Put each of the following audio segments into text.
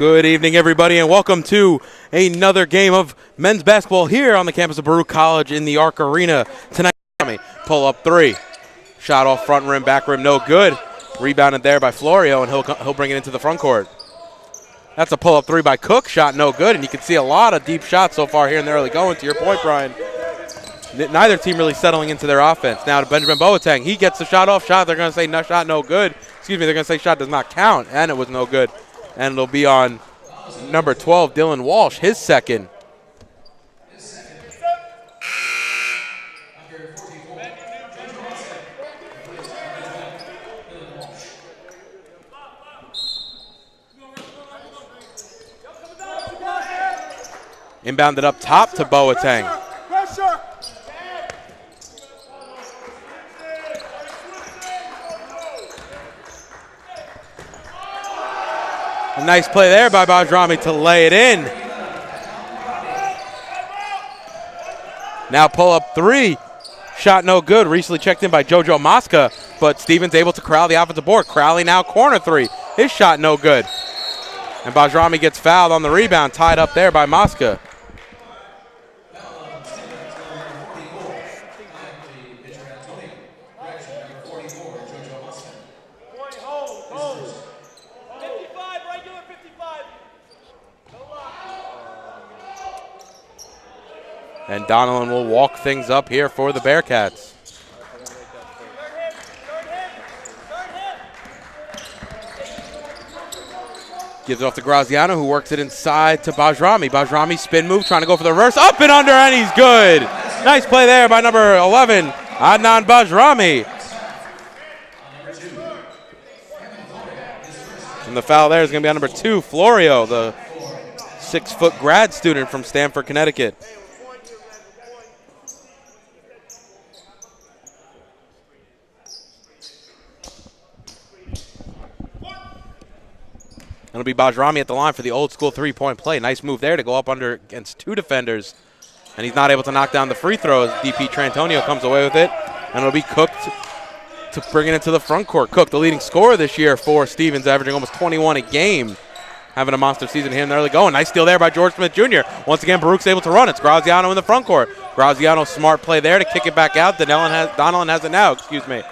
Good evening, everybody, and welcome to another game of men's basketball here on the campus of Baruch College in the Arc Arena. Tonight, pull up three. Shot off front rim, back rim, no good. Rebounded there by Florio, and he'll bring it into the front court. That's a pull-up three by Cook. Shot no good, and you can see a lot of deep shots so far here in the early going. To your point, Brian, neither team really settling into their offense. Now to Benjamin Boateng. He gets the shot off shot. They're going to say no shot, no good. Excuse me, they're going to say shot does not count, and it was no good. And it'll be on number 12, Dillon Walsh, his second. Inbounded up top to Boateng. A nice play there by Bajrami to lay it in. Now pull up three. Shot no good. Recently checked in by JoJo Mosca, but Stevens able to corral the offensive board. Crowley now corner three. His shot no good. And Bajrami gets fouled on the rebound, tied up there by Mosca. And Donovan will walk things up here for the Bearcats. Gives it off to Graziano, who works it inside to Bajrami. Bajrami spin move, trying to go for the reverse. Up and under, and he's good. Nice play there by number 11, Adnan Bajrami. And the foul there is going to be on number 2, Florio, the 6-foot grad student from Stamford, Connecticut. It'll be Bajrami at the line for the old school three-point play. Nice move there to go up under against 2 defenders. And he's not able to knock down the free throws. DP Trantonio comes away with it. And it'll be Cook to bring it into the front court. Cook, the leading scorer this year for Stevens, averaging almost 21 a game. Having a monster season here in the early going. Nice steal there by George Smith Jr. Once again, Baruch's able to run. It's Graziano in the front court. Graziano, smart play there to kick it back out. Donovan has it now, excuse me.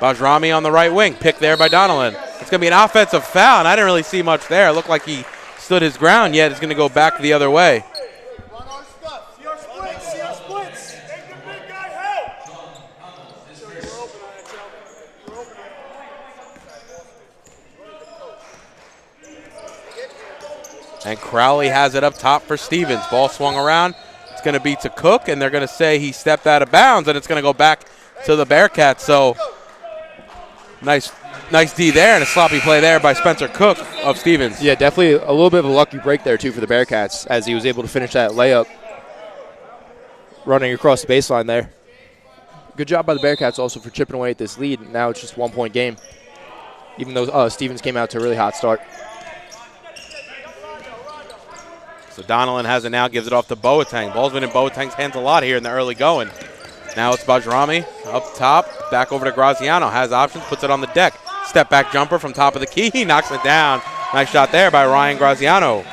Bajrami on the right wing. Pick there by Donovan. It's going to be an offensive foul, and I didn't really see much there. It looked like he stood his ground, yet it's going to go back the other way. And Crowley has it up top for Stevens. Ball swung around. It's going to be to Cook, and they're going to say he stepped out of bounds, and it's going to go back to the Bearcats. So nice D there, and a sloppy play there by Spencer Cook of Stevens. Yeah, definitely a little bit of a lucky break there, too, for the Bearcats, as he was able to finish that layup running across the baseline there. Good job by the Bearcats also for chipping away at this lead. Now it's just a 1-point game, even though Stevens came out to a really hot start. So Donovan has it now, gives it off to Boateng. Ball's been in Boateng's hands a lot here in the early going. Now it's Bajrami up top, back over to Graziano. Has options, puts it on the deck. Step back jumper from top of the key. He knocks it down. Nice shot there by Ryan Graziano.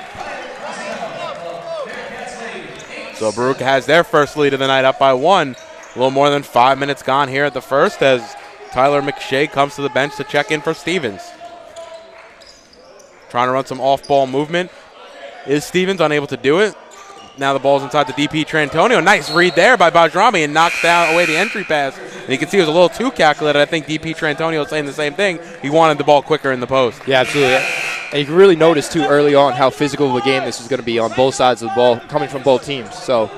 So Baruch has their first lead of the night, up by 1. A little more than 5 minutes gone here at the first as Tyler McShay comes to the bench to check in for Stevens. Trying to run some off-ball movement. Is Stevens unable to do it? Now the ball's inside the DP Trantonio. Nice read there by Bajrami and knocks down away the entry pass. And you can see it was a little too calculated. I think DP Trantonio is saying the same thing. He wanted the ball quicker in the post. Yeah, absolutely. And you can really notice, too, early on how physical of a game this is going to be on both sides of the ball, coming from both teams. So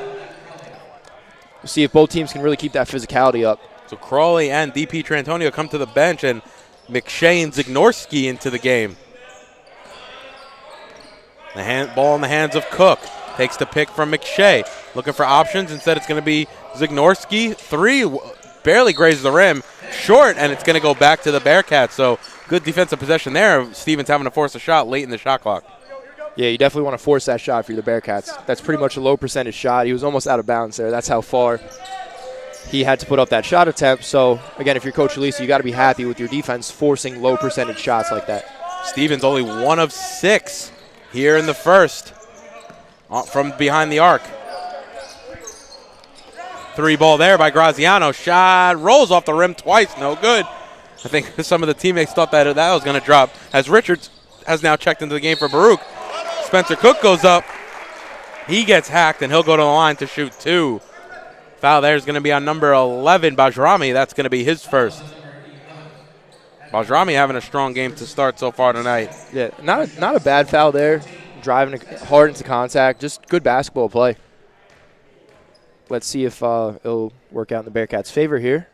we'll see if both teams can really keep that physicality up. So Crawley and DP Trantonio come to the bench, and McShay and Zignorski into the game. The ball in the hands of Cook. Takes the pick from McShay. Looking for options. Instead, it's going to be Zignorski. 3 barely grazes the rim. Short, and it's going to go back to the Bearcats. So good defensive possession there. Stevens having to force a shot late in the shot clock. Yeah, you definitely want to force that shot for the Bearcats. That's pretty much a low percentage shot. He was almost out of bounds there. That's how far he had to put up that shot attempt. So, again, if you're Coach Elisa, you got to be happy with your defense forcing low percentage shots like that. Stevens only 1 of 6 here in the first from behind the arc. 3 ball there by Graziano. Shot rolls off the rim twice. No good. I think some of the teammates thought that was going to drop, as Richards has now checked into the game for Baruch. Spencer Cook goes up. He gets hacked, and he'll go to the line to shoot 2. Foul there is going to be on number 11, Bajrami. That's going to be his first. Bajrami having a strong game to start so far tonight. Yeah, not a bad foul there. Driving hard into contact. Just good basketball play. Let's see if it'll work out in the Bearcats' favor here.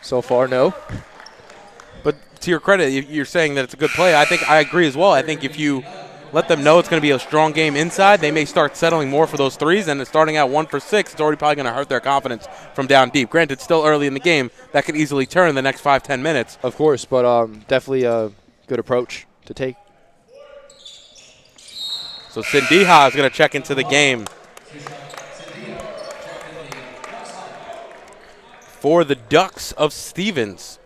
So far, no. But to your credit, you're saying that it's a good play. I agree as well. I think if you let them know it's going to be a strong game inside, they may start settling more for those threes, and starting out 1 for 6, it's already probably going to hurt their confidence from down deep. Granted, still early in the game. That could easily turn in the next 5-10 minutes. Of course, but definitely a good approach to take. So Sindiha is going to check into the game for the Ducks of Stevens.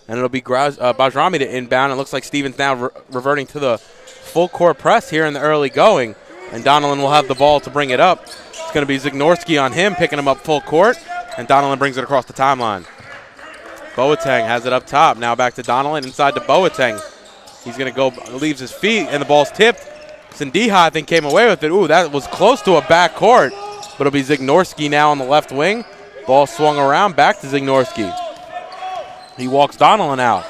And it'll be Bajrami to inbound. It looks like Stevens now reverting to the full court press here in the early going. And Donnellan will have the ball to bring it up. It's going to be Zignorski on him, picking him up full court. And Donnellan brings it across the timeline. Boateng has it up top. Now back to Donnellan, inside to Boateng. He's going to go, leaves his feet, and the ball's tipped. Sindiha, I think, came away with it. Ooh, that was close to a back court. But it'll be Zignorski now on the left wing. Ball swung around, back to Zignorski. He walks Donnellan out.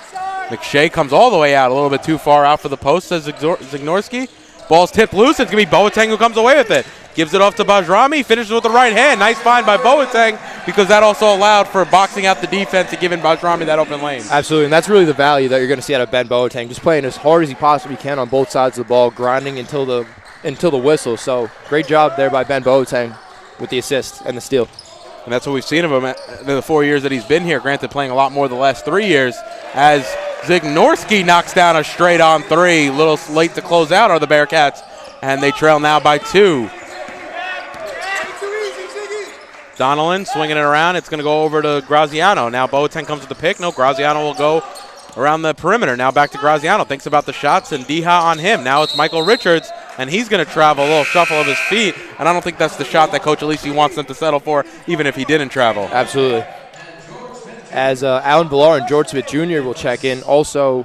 McShay comes all the way out, a little bit too far out for the post, says Zignorski. Ball's tipped loose. It's going to be Boateng who comes away with it. Gives it off to Bajrami, finishes with the right hand. Nice find by Boateng, because that also allowed for boxing out the defense and giving Bajrami that open lane. Absolutely, and that's really the value that you're going to see out of Ben Boateng. Just playing as hard as he possibly can on both sides of the ball, grinding until the whistle. So great job there by Ben Boateng with the assist and the steal. And that's what we've seen of him in the 4 years that he's been here. Granted, playing a lot more the last 3 years, as Zignorski knocks down a straight-on 3. A little late to close out are the Bearcats, and they trail now by 2. Donnellan swinging it around. It's going to go over to Graziano. Now Boateng comes with the pick. No, Graziano will go around the perimeter. Now back to Graziano. Thinks about the shots, and Diha on him. Now it's Michael Richards, and he's going to travel, a little shuffle of his feet. And I don't think that's the shot that Coach Alisi wants them to settle for, even if he didn't travel. Absolutely. As Alan Villar and George Smith Jr. will check in. Also,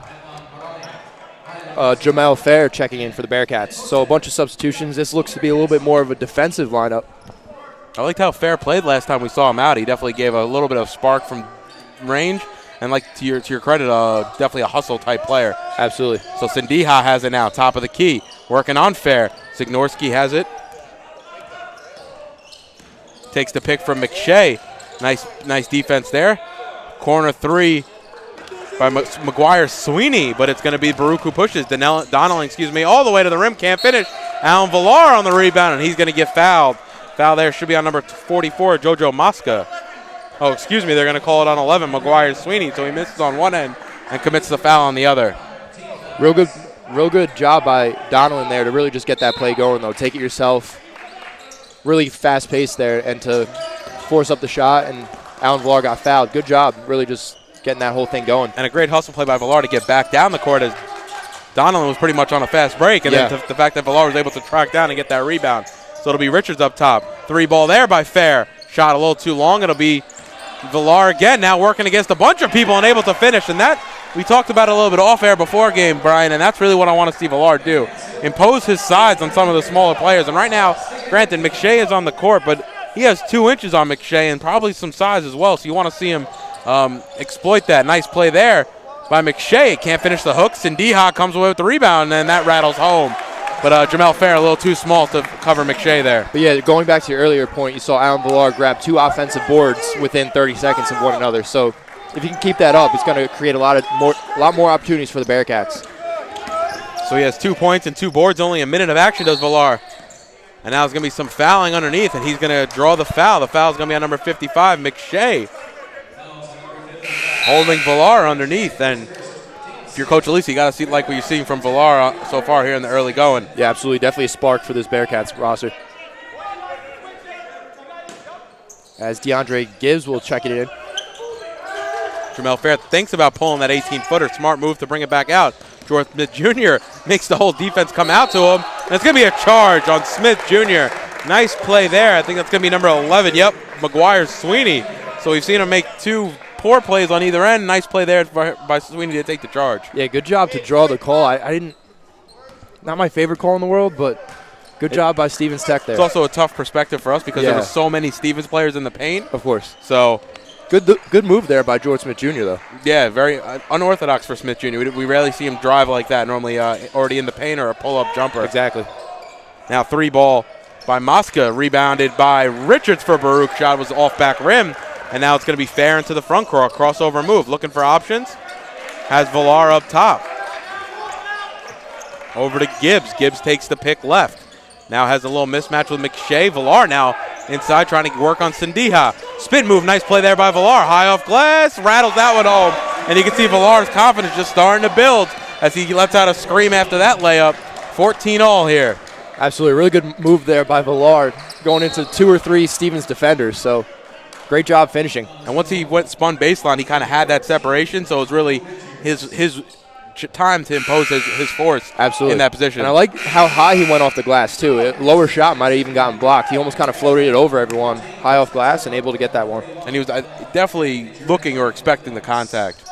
Jamel Fair checking in for the Bearcats. So a bunch of substitutions. This looks to be a little bit more of a defensive lineup. I liked how Fair played last time we saw him out. He definitely gave a little bit of spark from range. And like to your credit, definitely a hustle-type player. Absolutely. So Sindiha has it now, top of the key. Working on Fair. Zignorski has it. Takes the pick from McShay. Nice defense there. Corner 3 by McGuire Sweeney, but it's going to be Baruch who pushes. Donnellan, all the way to the rim. Can't finish. Alan Villar on the rebound, and he's going to get fouled. Foul there should be on number 44, Jojo Mosca. Oh, excuse me, they're going to call it on 11, McGuire Sweeney. So he misses on one end and commits the foul on the other. Real good job by Donnellan there to really just get that play going, though. Take it yourself. Really fast pace there, and to force up the shot, and Alan Villar got fouled. Good job, really just getting that whole thing going. And a great hustle play by Villar to get back down the court, as Donnellan was pretty much on a fast break, and then the fact that Villar was able to track down and get that rebound. So it'll be Richards up top. 3 ball there by Fair. Shot a little too long. It'll be Villar again, now working against a bunch of people and able to finish. And that, we talked about it a little bit off air before game, Brian, and that's really what I want to see Villar do. Impose his size on some of the smaller players. And right now, granted, McShay is on the court, but he has 2 inches on McShay and probably some size as well. So you want to see him exploit that. Nice play there by McShay. Can't finish the hook. Sindiha comes away with the rebound, and then that rattles home. But Jamel Fair a little too small to cover McShay there. But yeah, going back to your earlier point, you saw Alan Villar grab 2 offensive boards within 30 seconds of one another. So if you can keep that up, it's going to create a lot more opportunities for the Bearcats. So he has 2 points and 2 boards, only a minute of action does Villar. And now there's going to be some fouling underneath, and he's going to draw the foul. The foul is going to be on number 55, McShay. Holding Villar underneath, and if you're Coach Alisi, you got to see like what you're seeing from Villar so far here in the early going. Yeah, absolutely. Definitely a spark for this Bearcats roster. As DeAndre Gibbs will check it in. Jamel Fair thinks about pulling that 18-footer. Smart move to bring it back out. George Smith Jr. makes the whole defense come out to him. And it's going to be a charge on Smith Jr. Nice play there. I think that's going to be number 11. Yep, McGuire Sweeney. So we've seen him make 2 poor plays on either end. Nice play there by Sweeney to take the charge. Yeah, good job to draw the call. I didn't – not my favorite call in the world, but good job by Stevens Tech there. It's also a tough perspective for us because there were so many Stevens players in the paint. Of course. So – Good move there by George Smith Jr., though. Yeah, very unorthodox for Smith Jr. We rarely see him drive like that. Normally already in the paint or a pull-up jumper. Exactly. Now 3 ball by Mosca, rebounded by Richards for Baruch. Shot was off back rim, and now it's going to be Fair into the front court. Crossover move. Looking for options. Has Villar up top. Over to Gibbs. Gibbs takes the pick left. Now has a little mismatch with McShay. Villar now inside trying to work on Sendiha. Spin move, nice play there by Villar. High off glass, rattles that one home. And you can see Villar's confidence just starting to build as he lets out a scream after that layup. 14-all here. Absolutely, really good move there by Villar, going into 2 or 3 Stevens defenders. So great job finishing. And once he spun baseline, he kind of had that separation, so it was really his time to impose his force in that position. And I like how high he went off the glass, too. Lower shot might have even gotten blocked. He almost kind of floated it over everyone, high off glass, and able to get that one. And he was definitely looking or expecting the contact.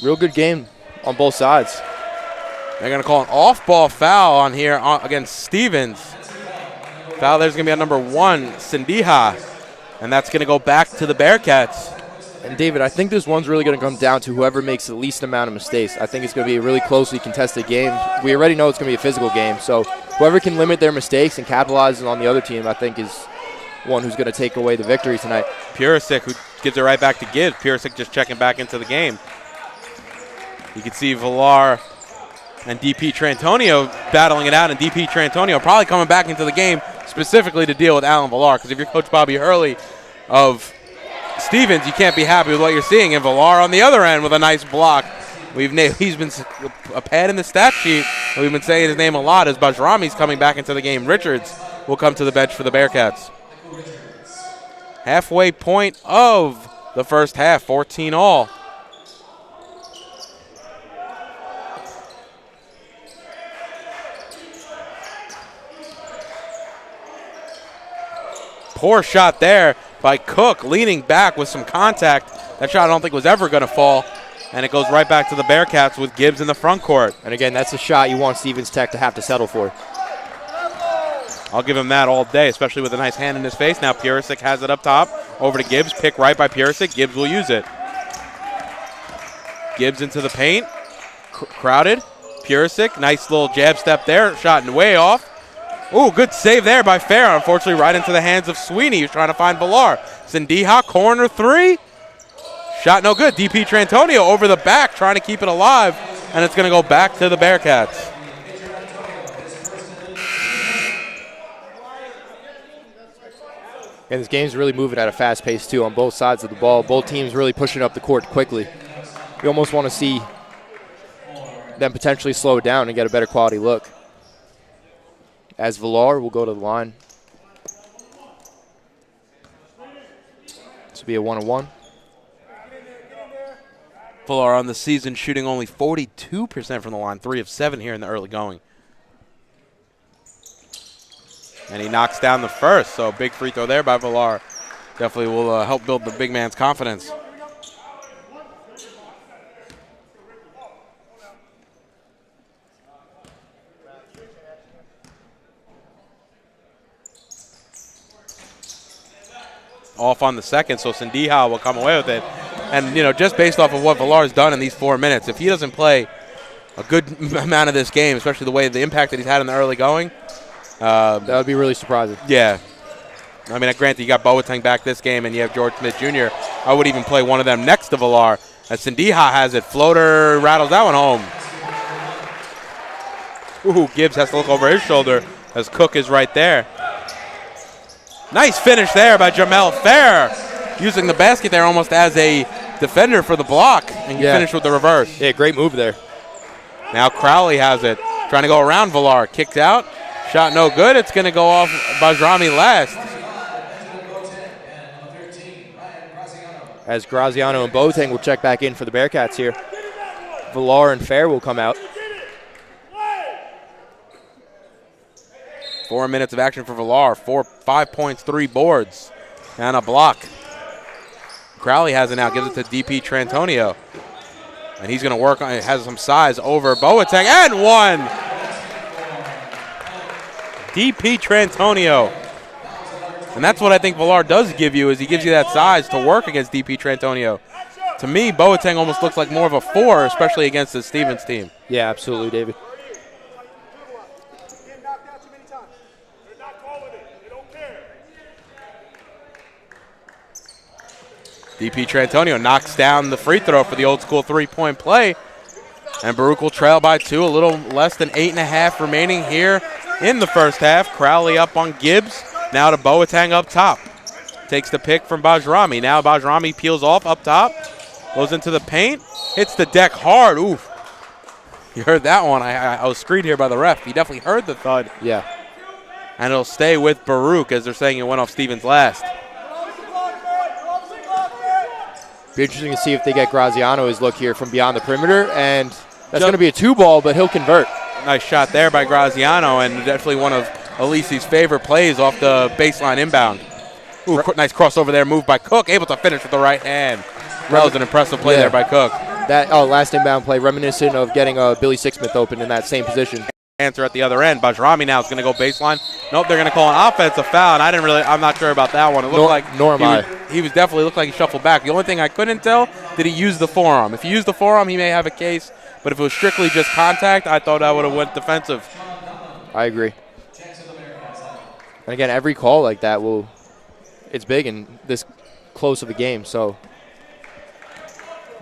Real good game on both sides. They're going to call an off-ball foul on here against Stevens. Foul there's going to be on number 1, Sendiha. And that's going to go back to the Bearcats. And, David, I think this one's really going to come down to whoever makes the least amount of mistakes. I think it's going to be a really closely contested game. We already know it's going to be a physical game. So whoever can limit their mistakes and capitalize on the other team, I think, is one who's going to take away the victory tonight. Purisic, who gives it right back to Gibbs. Purisic just checking back into the game. You can see Villar and DP Trantonio battling it out, and DP Trantonio probably coming back into the game specifically to deal with Alan Villar, because if you're Coach Bobby Hurley of Stevens, you can't be happy with what you're seeing. And Villar on the other end with a nice block. He's been a pad in the stat sheet. We've been saying his name a lot as Bajrami's coming back into the game. Richards will come to the bench for the Bearcats. Halfway point of the first half, 14-all. Poor shot there by Cook, leaning back with some contact. That shot I don't think was ever going to fall. And it goes right back to the Bearcats with Gibbs in the front court. And again, that's a shot you want Stevens Tech to have to settle for. I'll give him that all day, especially with a nice hand in his face. Now Purisic has it up top. Over to Gibbs. Pick right by Purisic. Gibbs will use it. Gibbs into the paint. Crowded. Purisic. Nice little jab step there. Shot way off. Ooh, good save there by Fair. Unfortunately, right into the hands of Sweeney, who's trying to find Villar. Sendiha, corner 3. Shot no good. DP Trantonio over the back, trying to keep it alive, and it's going to go back to the Bearcats. And this game's really moving at a fast pace, too, on both sides of the ball. Both teams really pushing up the court quickly. You almost want to see them potentially slow it down and get a better quality look. As Villar will go to the line. This will be a 1-on-1. Villar on the season shooting only 42% from the line, 3 of 7 here in the early going. And he knocks down the first, so big free throw there by Villar. Definitely will help build the big man's confidence. Off on the second, so Sendiha will come away with it. And, you know, just based off of what Villar's done in these 4 minutes, if he doesn't play a good amount of this game, especially the impact that he's had in the early going. That would be really surprising. Yeah. I mean, granted, you got Boateng back this game, and you have George Smith Jr. I would even play one of them next to Villar. As Sendiha has it. Floater rattles that one home. Ooh, Gibbs has to look over his shoulder as Cook is right there. Nice finish there by Jamel Fair, using the basket there almost as a defender for the block, and you finish with the reverse. Yeah, great move there. Now Crowley has it, trying to go around Villar. Kicked out, shot no good. It's going to go off Bajrami last. as Graziano and Boateng will check back in for the Bearcats here. Villar and Fair will come out. 4 minutes of action for Villar. 5 points, 3 boards, and a block. Crowley has it now, gives it to DP Trantonio. And he's going to work on it, has some size over Boateng, and one! DP Trantonio. And that's what I think Villar does give you, is he gives you that size to work against DP Trantonio. To me, Boateng almost looks like more of a 4, especially against the Stevens team. Yeah, absolutely, David. DP Trantonio knocks down the free throw for the old school 3-point play. And Baruch will trail by 2, a little less than 8.5 remaining here in the first half. Crowley up on Gibbs. Now to Boateng up top. Takes the pick from Bajrami. Now Bajrami peels off up top. Goes into the paint. Hits the deck hard. Oof. You heard that one. I was screened here by the ref. He definitely heard the thud. Yeah. And it'll stay with Baruch, as they're saying it went off Stevens last. Be interesting to see if they get Graziano his look here from beyond the perimeter, and that's going to be a 2-ball, but he'll convert. Nice shot there by Graziano, and definitely one of Alisi's favorite plays off the baseline inbound. Ooh, nice crossover there, move by Cook, able to finish with the right hand. That was an impressive play there by Cook. That last inbound play, reminiscent of getting Billy Sixsmith open in that same position. Answer at the other end. Bajrami now is going to go baseline. Nope, they're going to call an offensive foul, and I'm not sure about that one. It looked he was definitely looked like he shuffled back. The only thing I couldn't tell, did he use the forearm? If he used the forearm, he may have a case, but if it was strictly just contact, I thought I would have went defensive. I agree. And again, every call like that it's big in this close of a game, so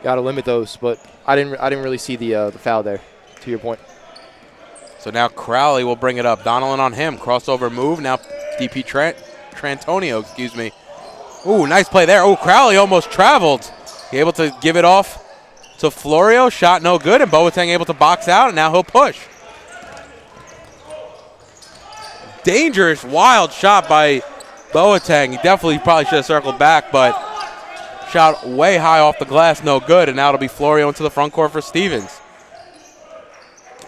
got to limit those. But I didn't really see the foul there, to your point. So now Crowley will bring it up. Donnellan on him. Crossover move. Now DP Trantonio, excuse me. Ooh, nice play there. Oh, Crowley almost traveled. He able to give it off to Florio. Shot no good, and Boateng able to box out, and now he'll push. Dangerous, wild shot by Boateng. He definitely probably should have circled back, but shot way high off the glass, no good, and now it'll be Florio into the front court for Stevens.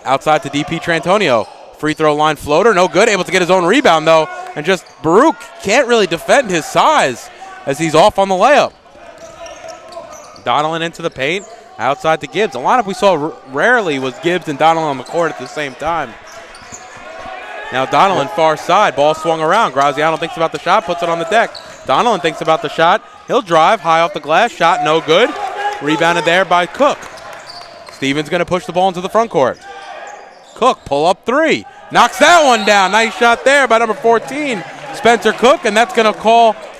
Outside to DP Trantonio. Free throw line floater, no good. Able to get his own rebound, though. And just Baruch can't really defend his size as he's off on the layup. Donnellan into the paint. Outside to Gibbs. A lineup we saw rarely was Gibbs and Donnellan on the court at the same time. Now Donnellan far side. Ball swung around. Graziano thinks about the shot, puts it on the deck. Donnellan thinks about the shot. He'll drive high off the glass. Shot no good. Rebounded there by Cook. Stevens going to push the ball into the front court. Cook, pull up 3. Knocks that one down. Nice shot there by number 14, Spencer Cook, and that's going to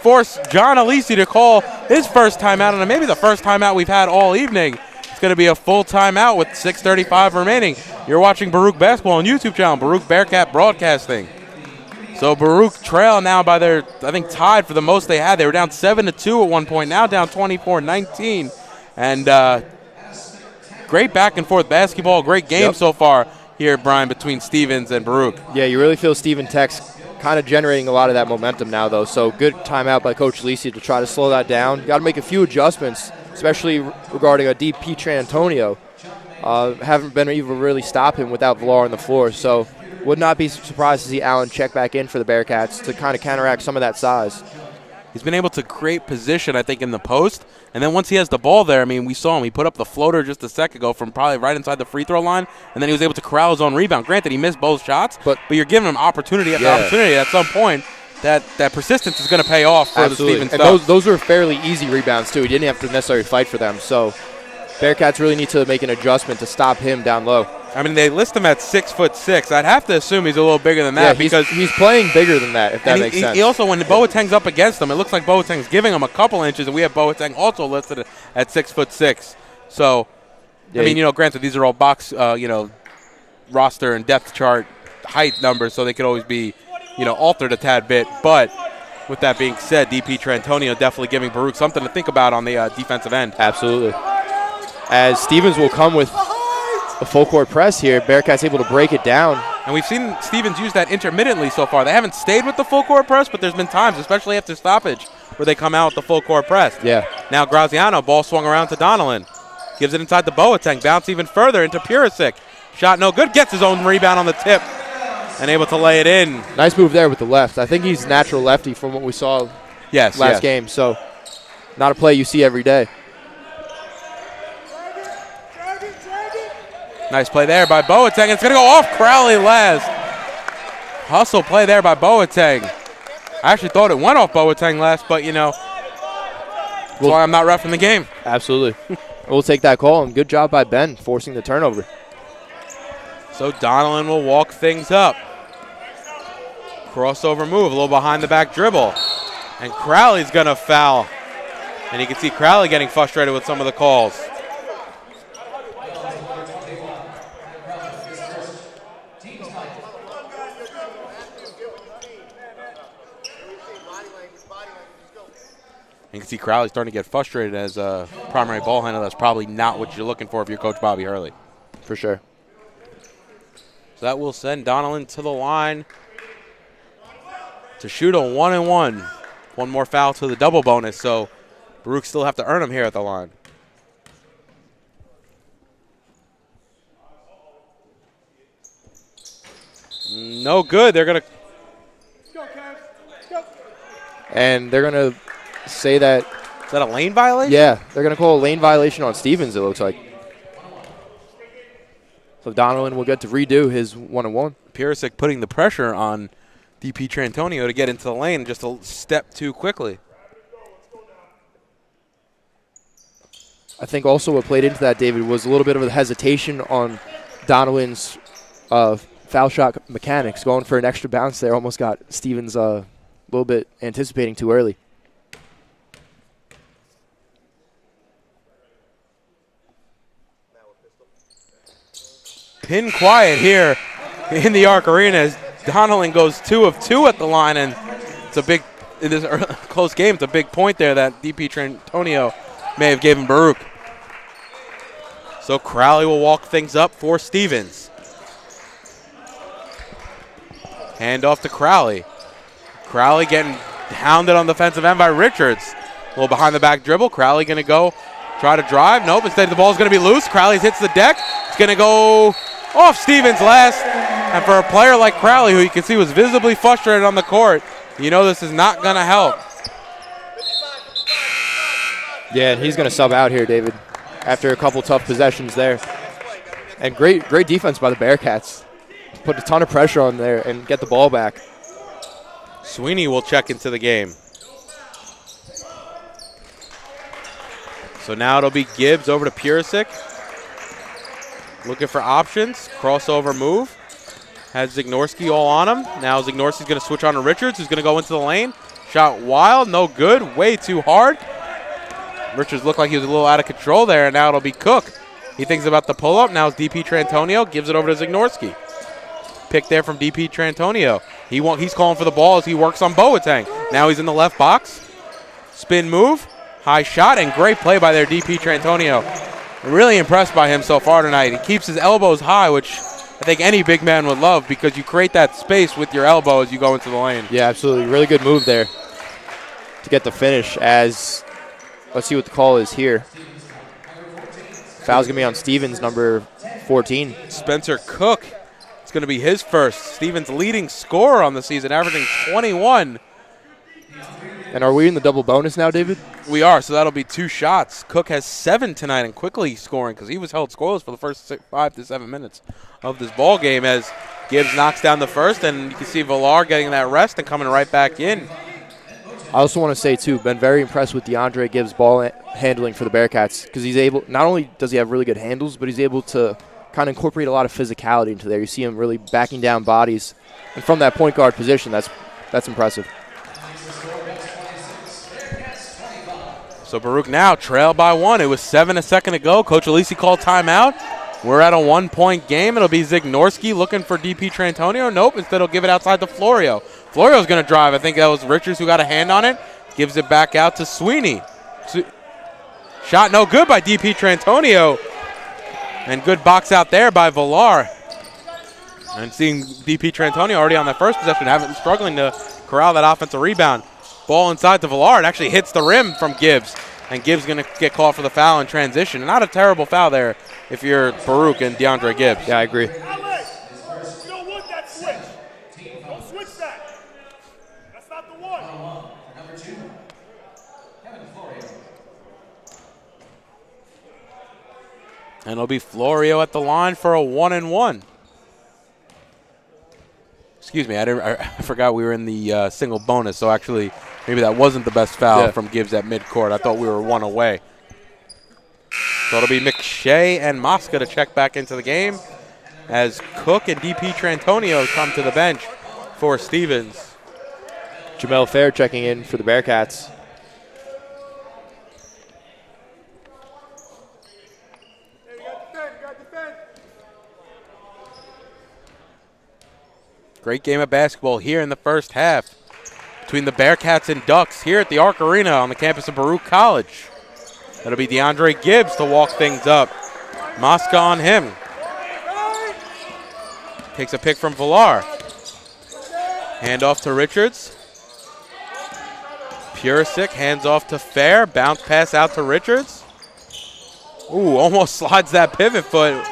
force John Alisi to call his first timeout, and maybe the first timeout we've had all evening. It's going to be a full timeout with 6:35 remaining. You're watching Baruch Basketball on YouTube channel, Baruch Bearcat Broadcasting. So Baruch trail now by I think tied for the most they had. They were down 7-2 at one point, now down 24-19. And great back and forth basketball, great game so far here, Brian, between Stevens and Baruch. Yeah, you really feel Steven Tech's kind of generating a lot of that momentum now, though. So good timeout by Coach Lisi to try to slow that down. Got to make a few adjustments, especially regarding a DP Trantonio. Haven't been able to really stop him without Villar on the floor. So would not be surprised to see Allen check back in for the Bearcats to kind of counteract some of that size. He's been able to create position, I think, in the post. And then once he has the ball there, I mean, we saw him. He put up the floater just a second ago from probably right inside the free throw line, and then he was able to corral his own rebound. Granted, he missed both shots, but you're giving him opportunity after opportunity. At some point, that persistence is going to pay off for the Stevens and stuff. Those were fairly easy rebounds, too. He didn't have to necessarily fight for them. So Bearcats really need to make an adjustment to stop him down low. I mean, they list him at 6'6". I'd have to assume he's a little bigger than that because he's playing bigger than that, if that makes sense. He also, when Boateng's up against him, it looks like Boateng's giving him a couple inches, and we have Boateng also listed at 6'6". So, I mean, granted, these are all box, roster and depth chart height numbers, so they could always be, altered a tad bit. But with that being said, DP Trantonio definitely giving Baruch something to think about on the defensive end. Absolutely. As Stevens will come with a full court press here, Bearcats able to break it down. And we've seen Stevens use that intermittently so far. They haven't stayed with the full court press, but there's been times, especially after stoppage, where they come out with the full court press. Yeah. Now Graziano, ball swung around to Donnellan. Gives it inside the Boateng. Bounce even further into Purisic. Shot no good. Gets his own rebound on the tip and able to lay it in. Nice move there with the left. I think he's natural lefty from what we saw last game. So not a play you see every day. Nice play there by Boateng. It's going to go off Crowley last. Hustle play there by Boateng. I actually thought it went off Boateng last, but, that's why I'm not reffing the game. Absolutely. We'll take that call, and good job by Ben forcing the turnover. So Donnellan will walk things up. Crossover move, a little behind the back dribble. And Crowley's going to foul. And you can see Crowley getting frustrated with some of the calls. You can see Crowley starting to get frustrated as a primary ball handler. That's probably not what you're looking for if you're Coach Bobby Hurley. For sure. So that will send Donnellan to the line to shoot a 1-and-1. One more foul to the double bonus, so Baruch still have to earn him here at the line. No good. They're going to. And they're going to say that. Is that a lane violation? Yeah, they're going to call a lane violation on Stevens, it looks like. So Donnellan will get to redo his 1-and-1. Purisic putting the pressure on DP Trantonio to get into the lane just a step too quickly. I think also what played into that, David, was a little bit of a hesitation on Donnellan's foul shot mechanics. Going for an extra bounce there almost got Stevens a little bit anticipating too early. Pin quiet here in the Arc Arena as Donnellan goes 2 of 2 at the line, and it's a big, in this close game, it's a big point there that DP Trantonio may have given Baruch. So Crowley will walk things up for Stevens. Hand off to Crowley. Crowley getting hounded on the defensive end by Richards. A little behind the back dribble. Crowley going to go try to drive. Nope, instead the ball's going to be loose. Crowley hits the deck. It's going to go off Stevens last. And for a player like Crowley, who you can see was visibly frustrated on the court, this is not going to help. Yeah, and he's going to sub out here, David, after a couple tough possessions there. And great defense by the Bearcats. Put a ton of pressure on there and get the ball back. Sweeney will check into the game. So now it'll be Gibbs over to Purisic. Looking for options. Crossover move. Has Zignorski all on him. Now Zignorski's going to switch on to Richards, who's going to go into the lane. Shot wild, no good, way too hard. Richards looked like he was a little out of control there, and now it'll be Cook. He thinks about the pull-up. Now it's DP Trantonio. Gives it over to Zignorski. Pick there from DP Trantonio. He's calling for the ball as he works on Boateng. Now he's in the left box. Spin move. High shot, and great play by their DP Trantonio. Really impressed by him so far tonight. He keeps his elbows high, which I think any big man would love because you create that space with your elbow as you go into the lane. Yeah, absolutely. Really good move there to get the finish as, let's see what the call is here. Foul's going to be on Stevens, number 14. Spencer Cook. It's going to be his first. Stevens' leading scorer on the season, averaging 21. And are we in the double bonus now, David? We are, so that'll be 2 shots. Cook has 7 tonight and quickly scoring because he was held scoreless for the first 5 to 7 minutes of this ball game as Gibbs knocks down the first, and you can see Villar getting that rest and coming right back in. I also want to say, too, been very impressed with DeAndre Gibbs' ball handling for the Bearcats because he's able, not only does he have really good handles, but he's able to kind of incorporate a lot of physicality into there. You see him really backing down bodies. And from that point guard position, that's impressive. So Baruch now trailed by 1. It was 7 a second ago. Coach Alisi called timeout. We're at a 1-point game. It'll be Zignorski looking for DP Trantonio. Nope, instead he'll give it outside to Florio. Florio's going to drive. I think that was Richards who got a hand on it. Gives it back out to Sweeney. Shot no good by DP Trantonio. And good box out there by Villar. And seeing DP Trantonio already on that first possession, struggling to corral that offensive rebound. Ball inside to Villar. It actually hits the rim from Gibbs. And Gibbs going to get called for the foul in transition. Not a terrible foul there if you're Baruch and DeAndre Gibbs. Yeah, I agree. You don't want that switch. Don't switch that. That's not the one. Number 2, Kevin Florio. And it'll be Florio at the line for a 1-and-1. Excuse me, I forgot we were in the single bonus, so actually maybe that wasn't the best foul from Gibbs at midcourt. I thought we were 1 away. So it'll be McShay and Mosca to check back into the game as Cook and DP Trantonio come to the bench for Stevens. Jamel Fair checking in for the Bearcats. Great game of basketball here in the first half between the Bearcats and Ducks here at the Arc Arena on the campus of Baruch College. That'll be DeAndre Gibbs to walk things up. Mosca on him. Takes a pick from Villar. Hand off to Richards. Purisic hands off to Fair. Bounce pass out to Richards. Ooh, almost slides that pivot foot.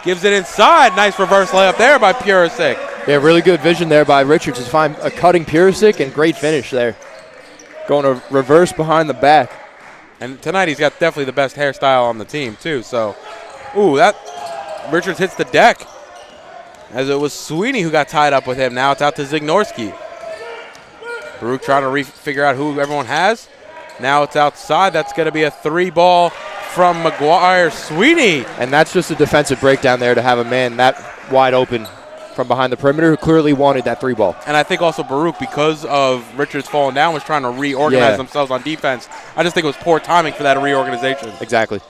Gives it inside. Nice reverse layup there by Purisic. Yeah, really good vision there by Richards to find a cutting Purisic and great finish there. Going to reverse behind the back. And tonight he's got definitely the best hairstyle on the team too. So, ooh, that Richards hits the deck as it was Sweeney who got tied up with him. Now it's out to Zignorski. Baruch trying to figure out who everyone has. Now it's outside. That's going to be a 3-ball from McGuire Sweeney. And that's just a defensive breakdown there to have a man that wide open from behind the perimeter who clearly wanted that 3-ball. And I think also Baruch, because of Richards falling down, was trying to reorganize themselves on defense. I just think it was poor timing for that reorganization. Exactly.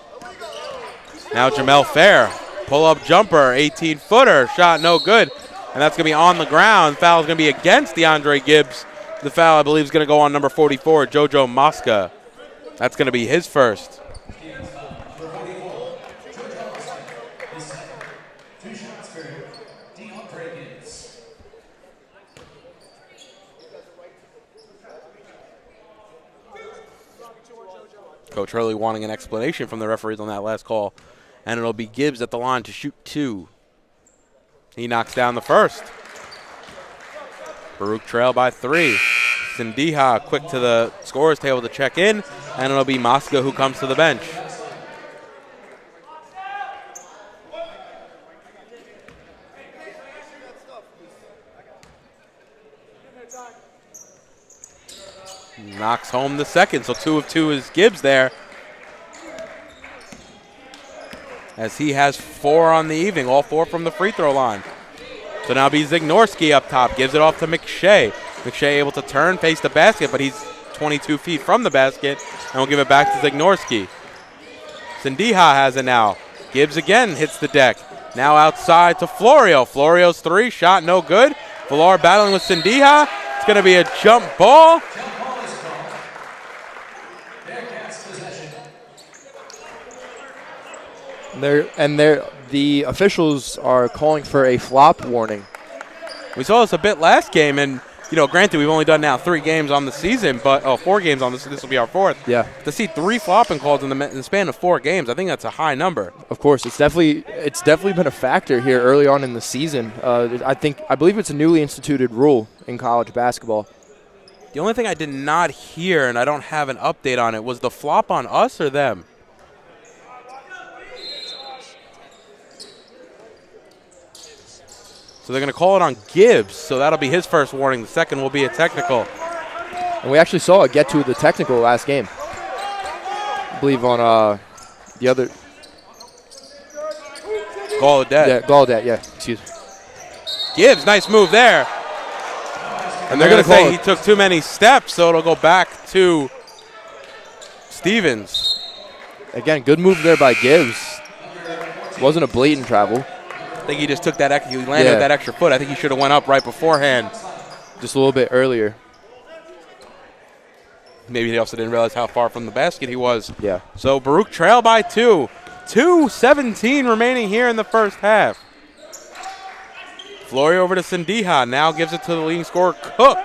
Now Jamel Fair, pull-up jumper, 18-footer, shot no good. And that's going to be on the ground. Foul is going to be against DeAndre Gibbs. The foul, I believe, is going to go on number 44, Jojo Mosca. That's going to be his first. Coach Hurley wanting an explanation from the referees on that last call. And it'll be Gibbs at the line to shoot 2. He knocks down the first. Baruch trail by 3. Sindiha quick to the scorer's table to check in. And it'll be Mosca who comes to the bench. Knocks home the second, so 2 of 2 is Gibbs there. As he has 4 on the evening, all 4 from the free throw line. So now be Zignorski up top, gives it off to McShay. McShay able to turn, face the basket, but he's 22 feet from the basket, and we'll give it back to Zignorski. Sindiha has it now. Gibbs again hits the deck. Now outside to Florio. Florio's 3, shot no good. Villar battling with Sindiha. It's going to be a jump ball. The officials are calling for a flop warning. We saw this a bit last game, and granted we've only done now 3 games on the season, but 4 games on this. This will be our 4th. Yeah. To see 3 flopping calls in the span of 4 games, I think that's a high number. Of course, it's definitely been a factor here early on in the season. I believe it's a newly instituted rule in college basketball. The only thing I did not hear, and I don't have an update on it, was the flop on us or them. So they're going to call it on Gibbs, so that'll be his first warning. The second will be a technical. And we actually saw it get to the technical last game. I believe on the other. Gallaudet. Yeah, Gallaudet, yeah. Excuse me. Gibbs, nice move there. And they're going to say he took too many steps, so it'll go back to Stevens. Again, good move there by Gibbs. Wasn't a blatant travel. I think he just took that. He landed with that extra foot. I think he should have went up right beforehand. Just a little bit earlier. Maybe he also didn't realize how far from the basket he was. Yeah. So Baruch trail by 2. 2:17 remaining here in the first half. Florio over to Sindiha. Now gives it to the leading scorer, Cook.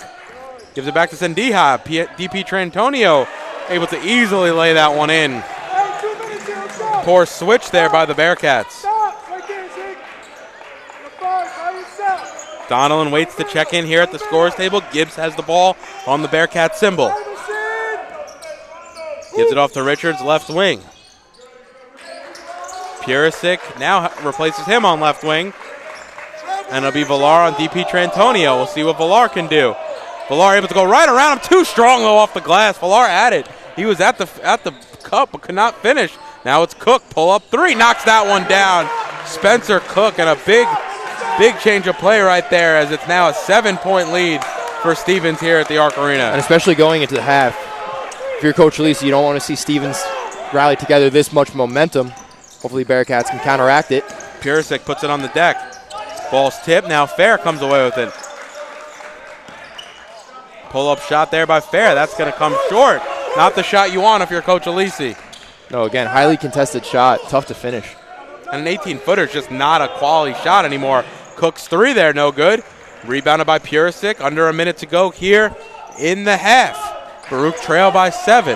Gives it back to Sendiha. DP Trantonio able to easily lay that one in. Poor switch there by the Bearcats. Donilon waits to check in here at the scores table. Gibbs has the ball on the Bearcat symbol. Gives it off to Richards, left wing. Purisic now replaces him on left wing. And it'll be Villar on DP Trantonio. We'll see what Villar can do. Villar able to go right around him. Too strong, though, off the glass. Villar at it. He was at the cup but could not finish. Now it's Cook. Pull up three. Knocks that one down. Spencer Cook, and a big change of play right there, as it's now a 7-point lead for Stevens here at the Arc Arena. And especially going into the half. If you're Coach Lisi, you don't want to see Stevens rally together this much momentum. Hopefully Bearcats can counteract it. Purisic puts it on the deck. Ball's tipped. Now Fair comes away with it. Pull-up shot there by Fair. That's going to come short. Not the shot you want if you're Coach Alisi. No, again, highly contested shot. Tough to finish. And an 18-footer is just not a quality shot anymore. Cook's three there, no good. Rebounded by Purisic. Under a minute to go here in the half. Baruch trail by 7.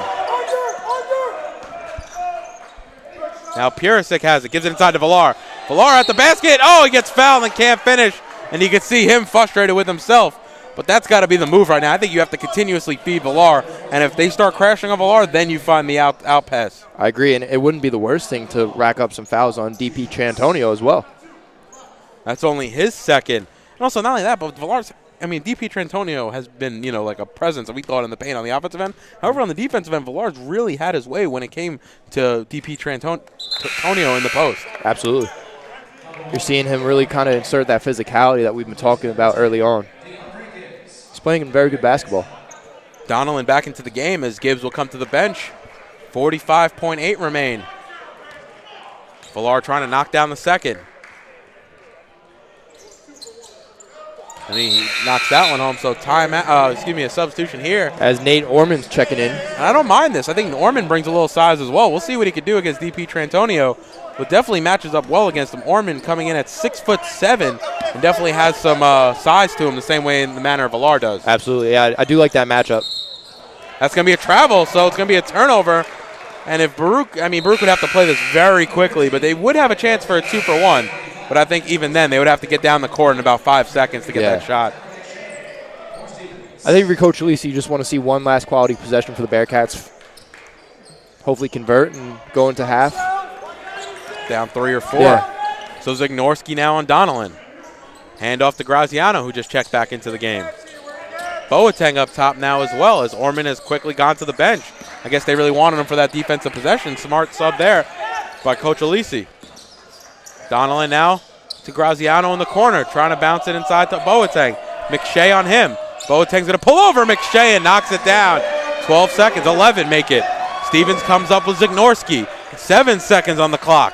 Now Purisic has it. Gives it inside to Villar. Villar at the basket. Oh, he gets fouled and can't finish. And you can see him frustrated with himself. But that's got to be the move right now. I think you have to continuously feed Villar. And if they start crashing on Villar, then you find the out pass. I agree, and it wouldn't be the worst thing to rack up some fouls on DP Trantonio as well. That's only his second. And also, not only that, but Villar's, DP Trantonio has been, like a presence, we thought, in the paint on the offensive end. However, on the defensive end, Villar's really had his way when it came to DP Trantonio in the post. Absolutely. You're seeing him really kind of insert that physicality that we've been talking about early on. He's playing very good basketball. Donilon back into the game as Gibbs will come to the bench. 45.8 remain. Villar trying to knock down the second. And he knocks that one home, so a substitution here. As Nate Orman's checking in. And I don't mind this. I think Orman brings a little size as well. We'll see what he could do against DP Trantonio, but definitely matches up well against him. Orman coming in at 6'7" and definitely has some size to him the same way in the manner Villar does. Absolutely, yeah, I do like that matchup. That's going to be a travel, so it's going to be a turnover. And if Baruch would have to play this very quickly, but they would have a chance for a 2-for-1. But I think even then they would have to get down the court in about 5 seconds to get that shot. I think if you're Coach Lisi, you just want to see one last quality possession for the Bearcats. Hopefully convert and go into half. Down 3 or 4. Yeah. So Zignorski now on Donilon. Hand off to Graziano, who just checked back into the game. Boateng up top now as well, as Orman has quickly gone to the bench. I guess they really wanted him for that defensive possession. Smart sub there by Coach Alisi. Donilon now to Graziano in the corner, trying to bounce it inside to Boateng. McShay on him. Boateng's going to pull over McShay and knocks it down. 12 seconds, 11 make it. Stevens comes up with Zignorski. 7 seconds on the clock.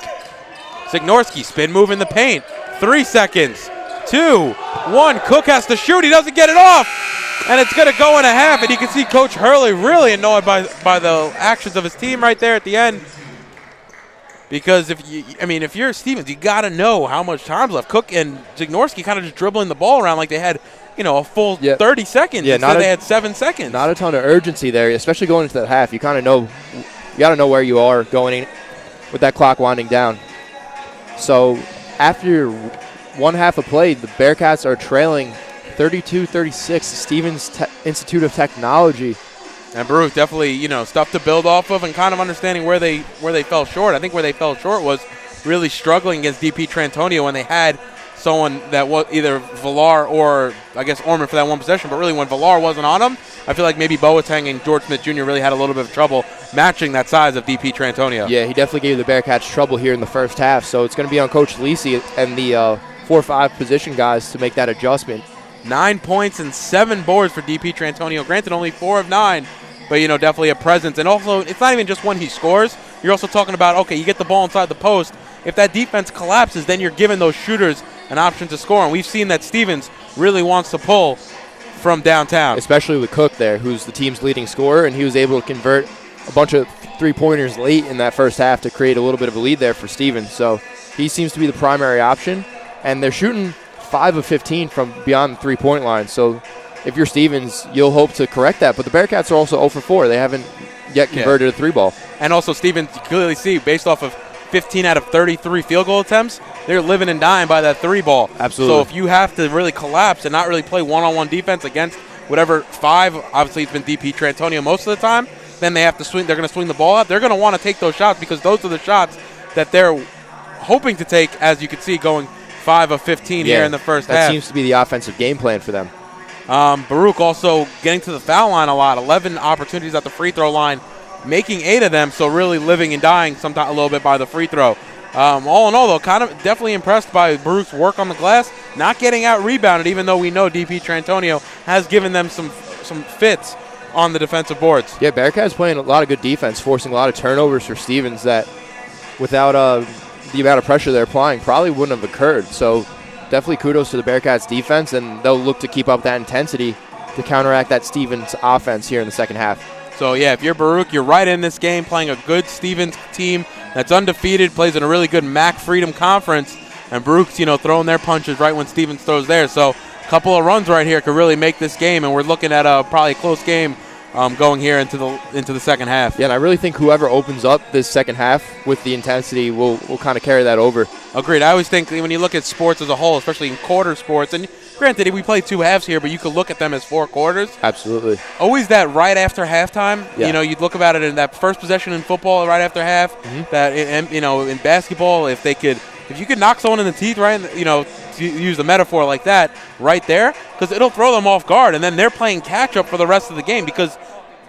Zignorski spin move in the paint. 3 seconds. 2, 1. Cook has to shoot. He doesn't get it off. And it's going to go in a half. And you can see Coach Hurley really annoyed by the actions of his team right there at the end. Because if you're Stevens, you got to know how much time's left. Cook and Zignorski kind of just dribbling the ball around like they had, a full 30 seconds. Yeah, instead they had 7 seconds. Not a ton of urgency there, especially going into that half. You kind of know, you got to know where you are going in with that clock winding down. So after one half of play, the Bearcats are trailing 32-36. Stevens Institute of Technology. And Baruch definitely, stuff to build off of and kind of understanding where they fell short. I think where they fell short was really struggling against DP Trantonio when they had someone that was either Villar or, I guess, Orman for that one possession. But really when Villar wasn't on him, I feel like maybe Boateng and George Smith Jr. really had a little bit of trouble matching that size of DP Trantonio. Yeah, he definitely gave the Bearcats trouble here in the first half. So it's going to be on Coach Lisi and the 4-5 position guys to make that adjustment. 9 points and 7 boards for DP Trantonio. Granted, only 4 of 9. But, definitely a presence. And also, it's not even just when he scores. You're also talking about, okay, you get the ball inside the post. If that defense collapses, then you're giving those shooters an option to score. And we've seen that Stevens really wants to pull from downtown. Especially with Cook there, who's the team's leading scorer, and he was able to convert a bunch of three-pointers late in that first half to create a little bit of a lead there for Stevens. So he seems to be the primary option. And they're shooting 5 of 15 from beyond the three-point line. So if you're Stevens, you'll hope to correct that. But the Bearcats are also 0 for 4. They haven't yet converted a 3-ball. And also, Stevens, you clearly see, based off of 15 out of 33 field goal attempts, they're living and dying by that 3-ball. Absolutely. So if you have to really collapse and not really play one-on-one defense against whatever 5, obviously it's been DP Trantonio most of the time, then they have to swing. They're going to swing the ball out. They're going to want to take those shots because those are the shots that they're hoping to take, as you can see, going 5 of 15 here in the first half. That seems to be the offensive game plan for them. Baruch also getting to the foul line a lot, 11 opportunities at the free throw line, making 8 of them, so really living and dying sometimes a little bit by the free throw. All in all, though, kind of definitely impressed by Baruch's work on the glass, not getting out-rebounded, even though we know DP Trantonio has given them some fits on the defensive boards. Yeah, Bearcats playing a lot of good defense, forcing a lot of turnovers for Stevens that without the amount of pressure they're applying probably wouldn't have occurred. So definitely kudos to the Bearcats defense, and they'll look to keep up that intensity to counteract that Stevens offense here in the second half. So, yeah, if you're Baruch, you're right in this game playing a good Stevens team that's undefeated, plays in a really good MAC Freedom Conference, and Baruch's, throwing their punches right when Stevens throws theirs. So a couple of runs right here could really make this game, and we're looking at probably a close game going here into the second half. Yeah, and I really think whoever opens up this second half with the intensity will kind of carry that over. Agreed. I always think when you look at sports as a whole, especially in quarter sports, and granted, we play 2 halves here, but you could look at them as 4 quarters. Absolutely. Always that right after halftime. Yeah. You'd look about it in that first possession in football right after half. Mm-hmm. That in basketball, if you could knock someone in the teeth, right, to use the metaphor like that, right there, because it'll throw them off guard, and then they're playing catch up for the rest of the game because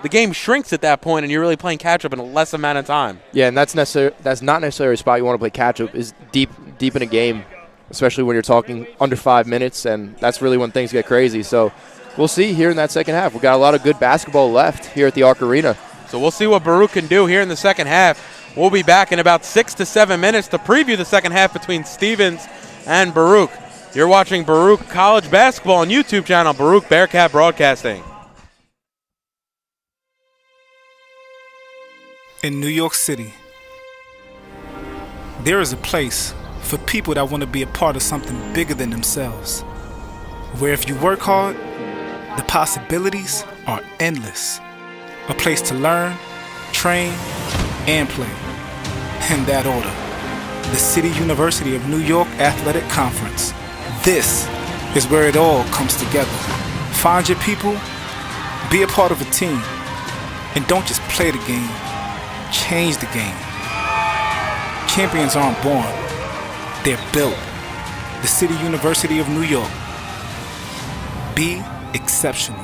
the game shrinks at that point, and you're really playing catch up in a less amount of time. Yeah, and that's not necessarily a spot you want to play catch up. Is deep in a game, especially when you're talking under 5 minutes, and that's really when things get crazy. So we'll see here in that second half. We've got a lot of good basketball left here at the Arc Arena. So we'll see what Baruch can do here in the second half. We'll be back in about 6 to 7 minutes to preview the second half between Stevens and Baruch. You're watching Baruch College Basketball on YouTube channel, Baruch Bearcat Broadcasting. In New York City, there is a place for people that want to be a part of something bigger than themselves, where if you work hard, the possibilities are endless. A place to learn, train, and play. In that order, the City University of New York Athletic Conference. This is where it all comes together. Find your people, be a part of a team, and don't just play the game, change the game. Champions aren't born, they're built. The City University of New York. Be exceptional.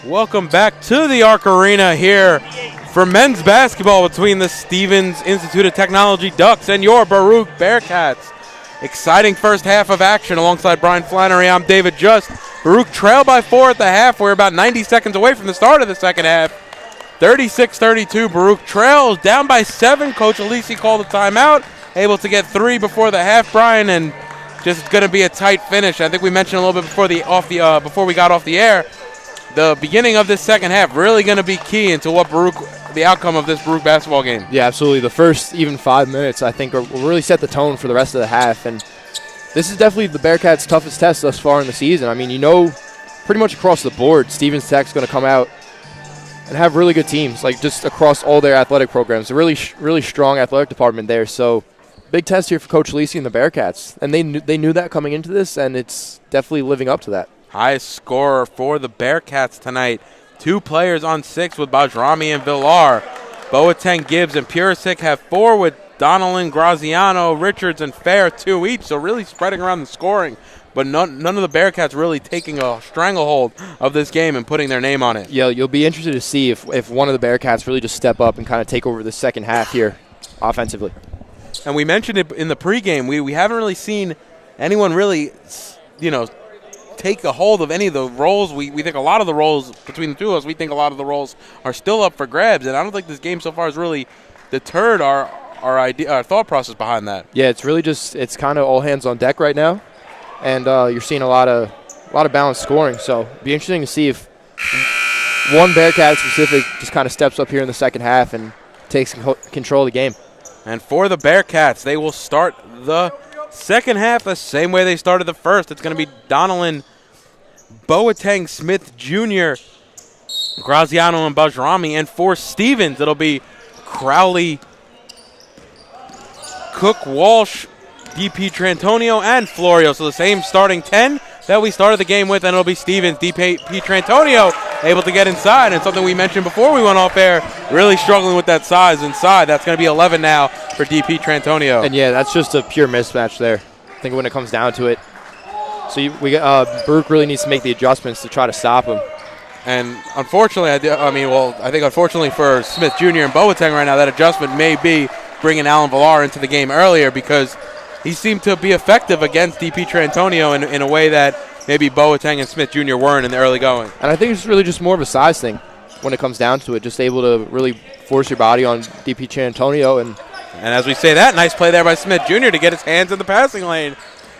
Welcome back to the Arc Arena here for men's basketball between the Stevens Institute of Technology Ducks and your Baruch Bearcats. Exciting first half of action alongside Brian Flannery. I'm David Just. Baruch trailed by 4 at the half. We're about 90 seconds away from the start of the second half. 36-32, Baruch trails down by 7. Coach Alisi called a timeout, able to get 3 before the half, Brian, and just going to be a tight finish. I think we mentioned a little bit before we got off the air. The beginning of this second half really going to be key into what the outcome of this Baruch basketball game. Yeah, absolutely. The first even 5 minutes, I think, will really set the tone for the rest of the half. And this is definitely the Bearcats' toughest test thus far in the season. I mean, pretty much across the board, Stevens Tech's going to come out and have really good teams, like just across all their athletic programs. A really strong athletic department there. So big test here for Coach Lisi and the Bearcats. And they knew that coming into this, and it's definitely living up to that. Highest scorer for the Bearcats tonight. 2 players on 6 with Bajrami and Villar. Boateng, Gibbs, and Purisic have 4 with Donnellan, Graziano, Richards, and Fair 2 each. So really spreading around the scoring. But none of the Bearcats really taking a stranglehold of this game and putting their name on it. Yeah, you'll be interested to see if one of the Bearcats really just step up and kind of take over the second half here offensively. And we mentioned it in the pregame. We haven't really seen anyone really, take a hold of any of the roles. We think a lot of the roles between the two of us, we think a lot of the roles are still up for grabs. And I don't think this game so far has really deterred our thought process behind that. Yeah, it's kind of all hands on deck right now. And you're seeing a lot of balanced scoring. So it'll be interesting to see if one Bearcat specific just kind of steps up here in the second half and takes control of the game. And for the Bearcats, they will start the second half the same way they started the first. It's going to be Donnellan, Boateng, Smith Jr., Graziano, and Bajrami. And for Stevens, it'll be Crowley, Cook, Walsh, DP Trantonio, and Florio. So the same starting 10 that we started the game with, and it'll be Stevens, DP Trantonio able to get inside. And something we mentioned before we went off air, really struggling with that size inside. That's going to be 11 now for DP Trantonio. And yeah, that's just a pure mismatch there, I think, when it comes down to it. So Baruch really needs to make the adjustments to try to stop him. And unfortunately, I think unfortunately for Smith Jr. and Boateng right now, that adjustment may be bringing Alan Villar into the game earlier, because he seemed to be effective against DP Trantonio in a way that maybe Boateng and Smith Jr. weren't in the early going. And I think it's really just more of a size thing when it comes down to it, just able to really force your body on DP Trantonio. And as we say that, nice play there by Smith Jr. to get his hands in the passing lane.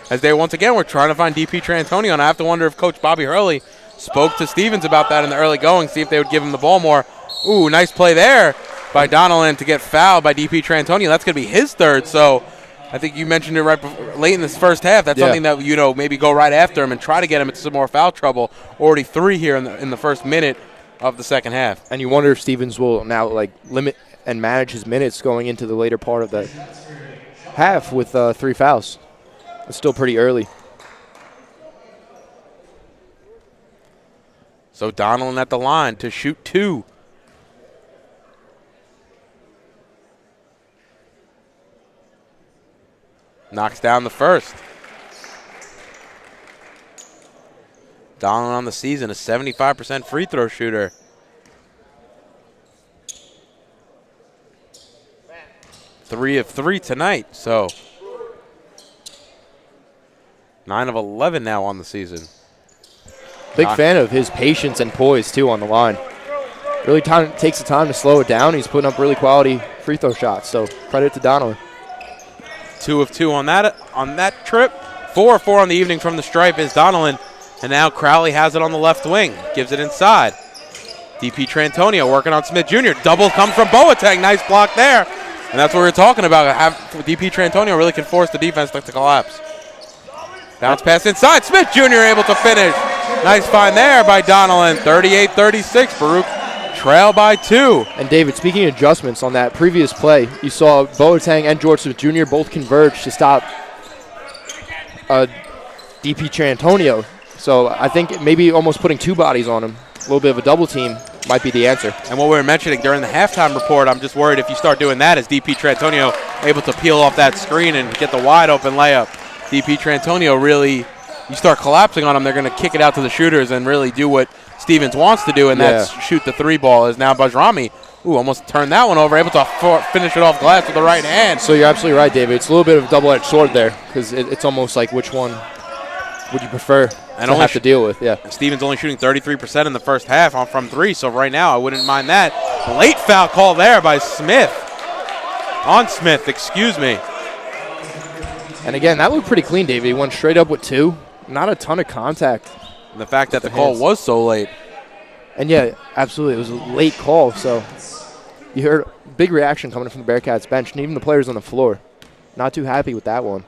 As they once again were trying to find DP Trantonio, and I have to wonder if Coach Bobby Hurley spoke to Stevens about that in the early going, see if they would give him the ball more. Ooh, nice play there by Donnellan to get fouled by DP Trantonio. That's going to be his third, so I think you mentioned it late in this first half. That's something that, maybe go right after him and try to get him into some more foul trouble. Already 3 here in the first minute of the second half. And you wonder if Stevens will now limit and manage his minutes going into the later part of the half with 3 fouls. It's still pretty early. So Donnellan at the line to shoot 2. Knocks down the first. Donnellan on the season, a 75% free throw shooter. Three of 3 tonight, so 9 of 11 now on the season. Big fan of his patience and poise, too, on the line. Really takes the time to slow it down. He's putting up really quality free throw shots, so credit to Donnellan. 2 of 2 on that trip. 4 of 4 on the evening from the stripe is Donnellan. And now Crowley has it on the left wing. Gives it inside. DP Trantonio working on Smith Jr. Double comes from Boateng. Nice block there. And that's what we were talking about. DP Trantonio really can force the defense to collapse. Bounce pass inside. Smith Jr. able to finish. Nice find there by Donnellan. 38-36. Baruch trail by 2. And David, speaking of adjustments on that previous play, you saw Boateng and George Smith Jr. both converge to stop DP Trantonio. So I think maybe almost putting 2 bodies on him, a little bit of a double team, might be the answer. And what we were mentioning during the halftime report, I'm just worried if you start doing that, is DP Trantonio able to peel off that screen and get the wide open layup. DP Trantonio really, you start collapsing on them, they're going to kick it out to the shooters and really do what Stevens wants to do, and that's shoot the 3 ball. Is now Bajrami. Ooh, almost turned that one over, able to finish it off glass with the right hand. So you're absolutely right, David. It's a little bit of a double-edged sword there because it's almost like which one would you prefer to have to deal with? Yeah. Stevens only shooting 33% in the first half from 3, so right now I wouldn't mind that. Late foul call there by Smith. On Smith, excuse me. And again, that looked pretty clean, David. He went straight up with 2. Not a ton of contact. And the fact that the call was so late. And yeah, absolutely. It was a late call, so you heard big reaction coming from the Bearcats bench, and even the players on the floor. Not too happy with that one.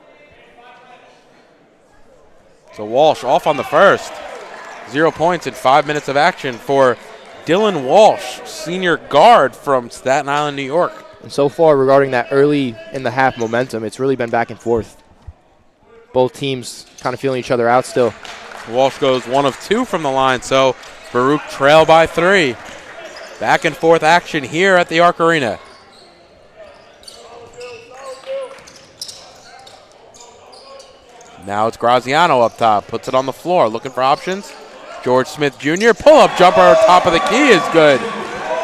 So Walsh off on the first. 0 points in 5 minutes of action for Dillon Walsh, senior guard from Staten Island, New York. And so far, regarding that early in the half momentum, it's really been back and forth. Both teams kind of feeling each other out still. Walsh goes 1 of 2 from the line, so Baruch trail by 3. Back and forth action here at the Arc Arena. Now it's Graziano up top, puts it on the floor, looking for options. George Smith Jr. pull-up jumper, top of the key is good.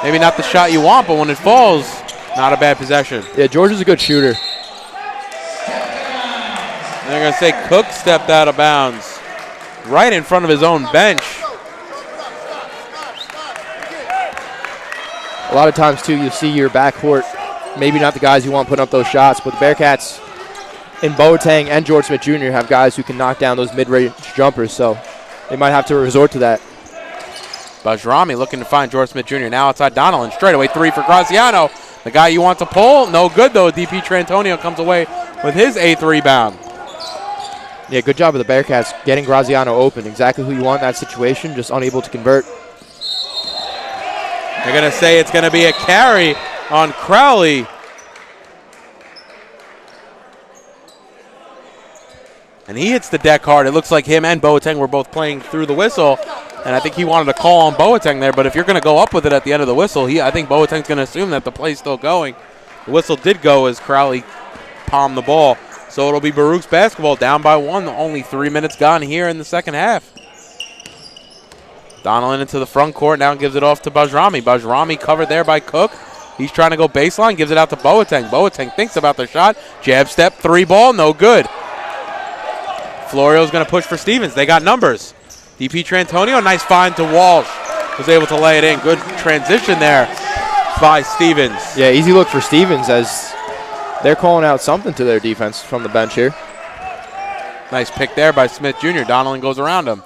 Maybe not the shot you want, but when it falls, not a bad possession. Yeah, George is a good shooter. And they're going to say Cook stepped out of bounds right in front of his own bench. A lot of times, too, you see your backcourt, maybe not the guys you want putting up those shots, but the Bearcats in Boateng and George Smith Jr. have guys who can knock down those mid-range jumpers, so they might have to resort to that. Bajrami looking to find George Smith Jr. now outside Donnellan. Straightaway 3 for Graziano. The guy you want to pull, no good though. DP Trantonio comes away with his 8th rebound. Yeah, good job of the Bearcats getting Graziano open. Exactly who you want in that situation, just unable to convert. They're going to say it's going to be a carry on Crowley. And he hits the deck hard. It looks like him and Boateng were both playing through the whistle. And I think he wanted to call on Boateng there. But if you're going to go up with it at the end of the whistle, I think Boateng's going to assume that the play's still going. The whistle did go as Crowley palmed the ball. So it'll be Baruch's basketball down by 1. Only 3 minutes gone here in the second half. Donnellan into the front court, now gives it off to Bajrami. Bajrami covered there by Cook. He's trying to go baseline, gives it out to Boateng. Boateng thinks about the shot. Jab step, 3 ball, no good. Florio's going to push for Stevens. They got numbers. DP Trantonio, nice find to Walsh. Was able to lay it in. Good transition there by Stevens. Yeah, easy look for Stevens as they're calling out something to their defense from the bench here. Nice pick there by Smith Jr. Donnellan goes around him.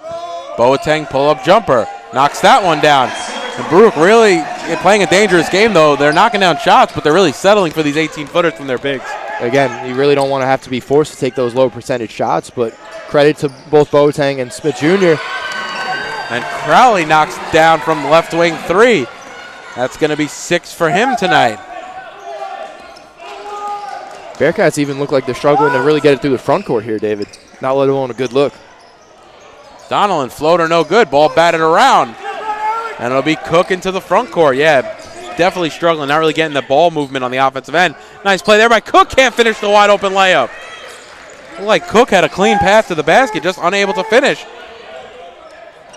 Boateng pull-up jumper. Knocks that one down. And Baruch really playing a dangerous game, though. They're knocking down shots, but they're really settling for these 18-footers from their bigs. Again, you really don't want to have to be forced to take those low percentage shots, but credit to both Boateng and Smith Jr. And Crowley knocks down from left wing 3. That's going to be 6 for him tonight. Bearcats even look like they're struggling to really get it through the front court here, David. Not let alone a good look. Donnellan, floater no good. Ball batted around. And it'll be Cook into the front court. Yeah, definitely struggling. Not really getting the ball movement on the offensive end. Nice play there by Cook. Can't finish the wide open layup. Looked like Cook had a clean path to the basket, just unable to finish.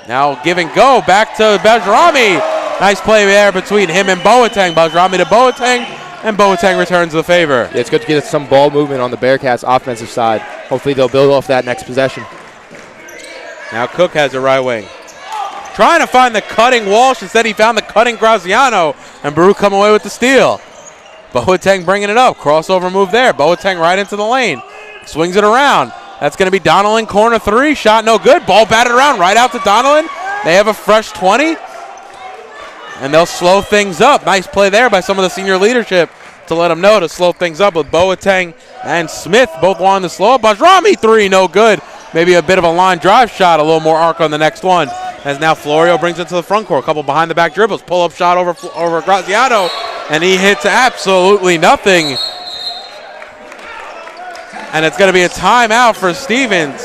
Now give and go back to Bajrami. Nice play there between him and Boateng. Bajrami to Boateng, and Boateng returns the favor. Yeah, it's good to get some ball movement on the Bearcats' offensive side. Hopefully they'll build off that next possession. Now Cook has a right wing. Trying to find the cutting Walsh. Instead he found the cutting Graziano, and Baruch come away with the steal. Boateng bringing it up. Crossover move there. Boateng right into the lane. Swings it around. That's going to be Donnellan, corner 3. Shot no good. Ball batted around right out to Donnellan. They have a fresh 20. And they'll slow things up. Nice play there by some of the senior leadership to let them know to slow things up with Boateng and Smith both wanting to slow up. Bajrami 3, no good. Maybe a bit of a line drive shot, a little more arc on the next one. As now Florio brings it to the front court. A couple behind the back dribbles. Pull-up shot over Graziano. And he hits absolutely nothing. And it's going to be a timeout for Stevens,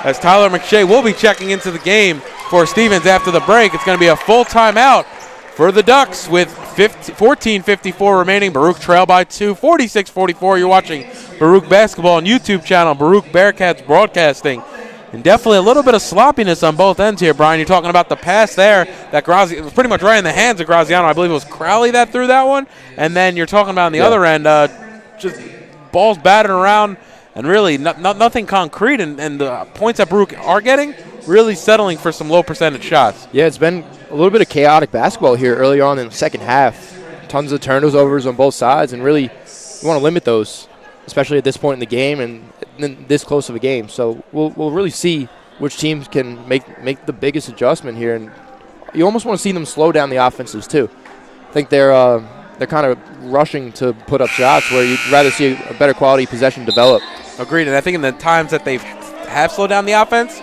as Tyler McShay will be checking into the game for Stevens after the break. It's going to be a full timeout for the Ducks with 14:54 remaining. Baruch trail by 2, 46-44. You're watching Baruch Basketball on YouTube channel, Baruch Bearcats Broadcasting. And definitely a little bit of sloppiness on both ends here, Brian. You're talking about the pass there that it was pretty much right in the hands of Graziano. I believe it was Crowley that threw that one. And then you're talking about on the other end, just balls batted around and really nothing concrete. And the points that Baruch are getting, really settling for some low percentage shots. Yeah, it's been a little bit of chaotic basketball here early on in the second half. Tons of turnovers on both sides, and really you want to limit those, especially at this point in the game and this close of a game. So we'll really see which teams can make the biggest adjustment here, and you almost want to see them slow down the offenses too. I think they're kind of rushing to put up shots where you'd rather see a better quality possession develop. Agreed, and I think in the times that they have slowed down the offense,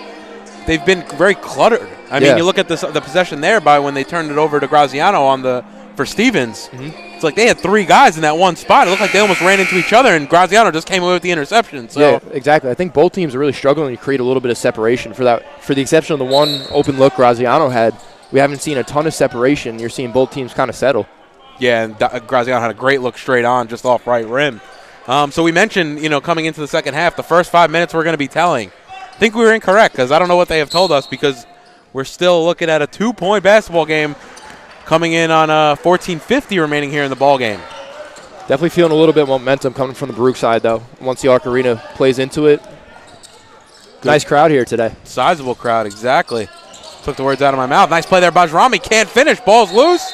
they've been very cluttered. I mean, you look at the possession there by when they turned it over to Graziano for Stevens. It's like they had 3 guys in that one spot. It looked like they almost ran into each other, and Graziano just came away with the interception. So. Yeah, exactly. I think both teams are really struggling to create a little bit of separation. For the exception of the one open look Graziano had, we haven't seen a ton of separation. You're seeing both teams kind of settle. Yeah, and Graziano had a great look straight on, just off right rim. So we mentioned, coming into the second half, the first 5 minutes were going to be telling. I think we were incorrect because I don't know what they have told us, because we're still looking at a 2-point basketball game coming in on 14:50 remaining here in the ball game. Definitely feeling a little bit of momentum coming from the Baruch side, though, once the Arc Arena plays into it. Good. Nice crowd here today. Sizable crowd, exactly. Took the words out of my mouth. Nice play there, Bajrami. Can't finish. Ball's loose.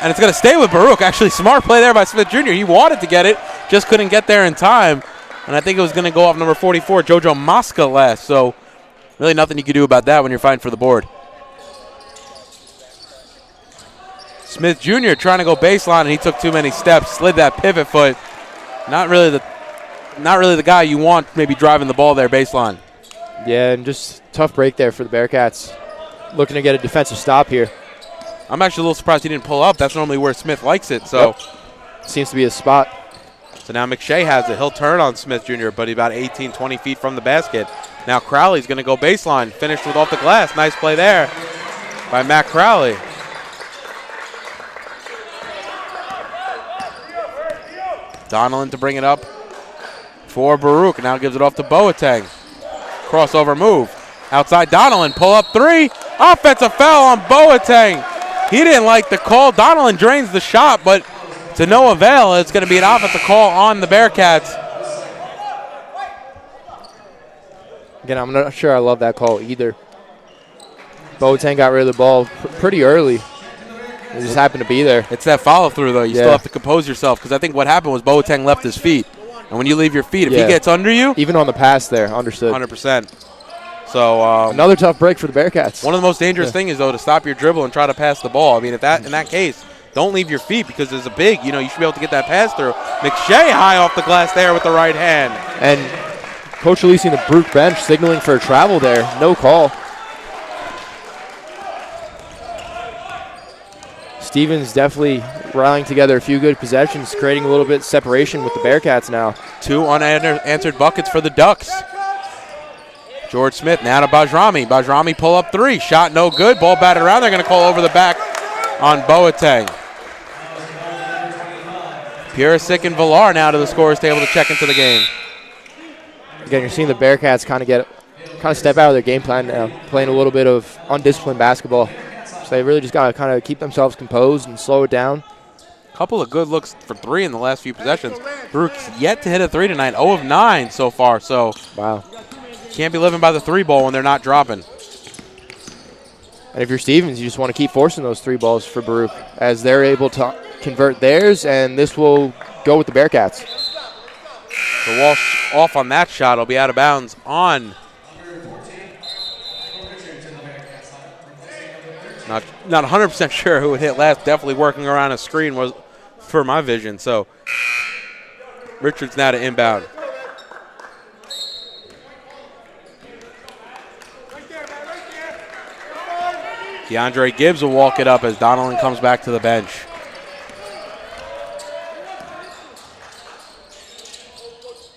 And it's going to stay with Baruch. Actually, smart play there by Smith Jr. He wanted to get it, just couldn't get there in time. And I think it was going to go off number 44, Jojo Mosca last. So really nothing you can do about that when you're fighting for the board. Smith Jr. trying to go baseline, and he took too many steps, slid that pivot foot. Not really the guy you want maybe driving the ball there baseline. Yeah, and just tough break there for the Bearcats. Looking to get a defensive stop here. I'm actually a little surprised he didn't pull up. That's normally where Smith likes it. So seems to be a spot. So now McShay has it. He'll turn on Smith Jr., but he's about 18, 20 feet from the basket. Now Crowley's going to go baseline. Finished with off the glass. Nice play there by Matt Crowley. Donnellan to bring it up for Baruch. Now gives it off to Boateng. Crossover move. Outside Donnellan. Pull up 3. Offensive foul on Boateng. He didn't like the call. Donnellan drains the shot, but to no avail. It's going to be an offensive call on the Bearcats. Again, I'm not sure I love that call either. Boateng got rid of the ball pretty early. It just happened to be there. It's that follow-through, though. You still have to compose yourself, because I think what happened was Boateng left his feet. And when you leave your feet, if he gets under you. Even on the pass there, understood. 100%. So another tough break for the Bearcats. One of the most dangerous things is, though, to stop your dribble and try to pass the ball. I mean, in that case, don't leave your feet, because there's a big, you should be able to get that pass through. McShay high off the glass there with the right hand. And Coach Alisi in the Baruch bench signaling for a travel there. No call. Stevens definitely rallying together a few good possessions, creating a little bit of separation with the Bearcats now. 2 unanswered buckets for the Ducks. George Smith now to Bajrami. Bajrami pull up 3. Shot no good. Ball batted around. They're going to call over the back on Boateng. Purisic and Villar now to the scorer's table to check into the game. Again, you're seeing the Bearcats kind of step out of their game plan now, playing a little bit of undisciplined basketball. So they really just got to kind of keep themselves composed and slow it down. A couple of good looks for 3 in the last few possessions. Baruch's yet to hit a 3 tonight. 0 of 9 so far. So wow, can't be living by the 3 ball when they're not dropping. And if you're Stevens, you just want to keep forcing those 3 balls for Baruch as they're able to convert theirs, and this will go with the Bearcats. So Walsh off on that shot. Will be out of bounds on. Not 100% sure who would hit last. Definitely working around a screen was for my vision. So Richards now to inbound. DeAndre Gibbs will walk it up as Donnellan comes back to the bench.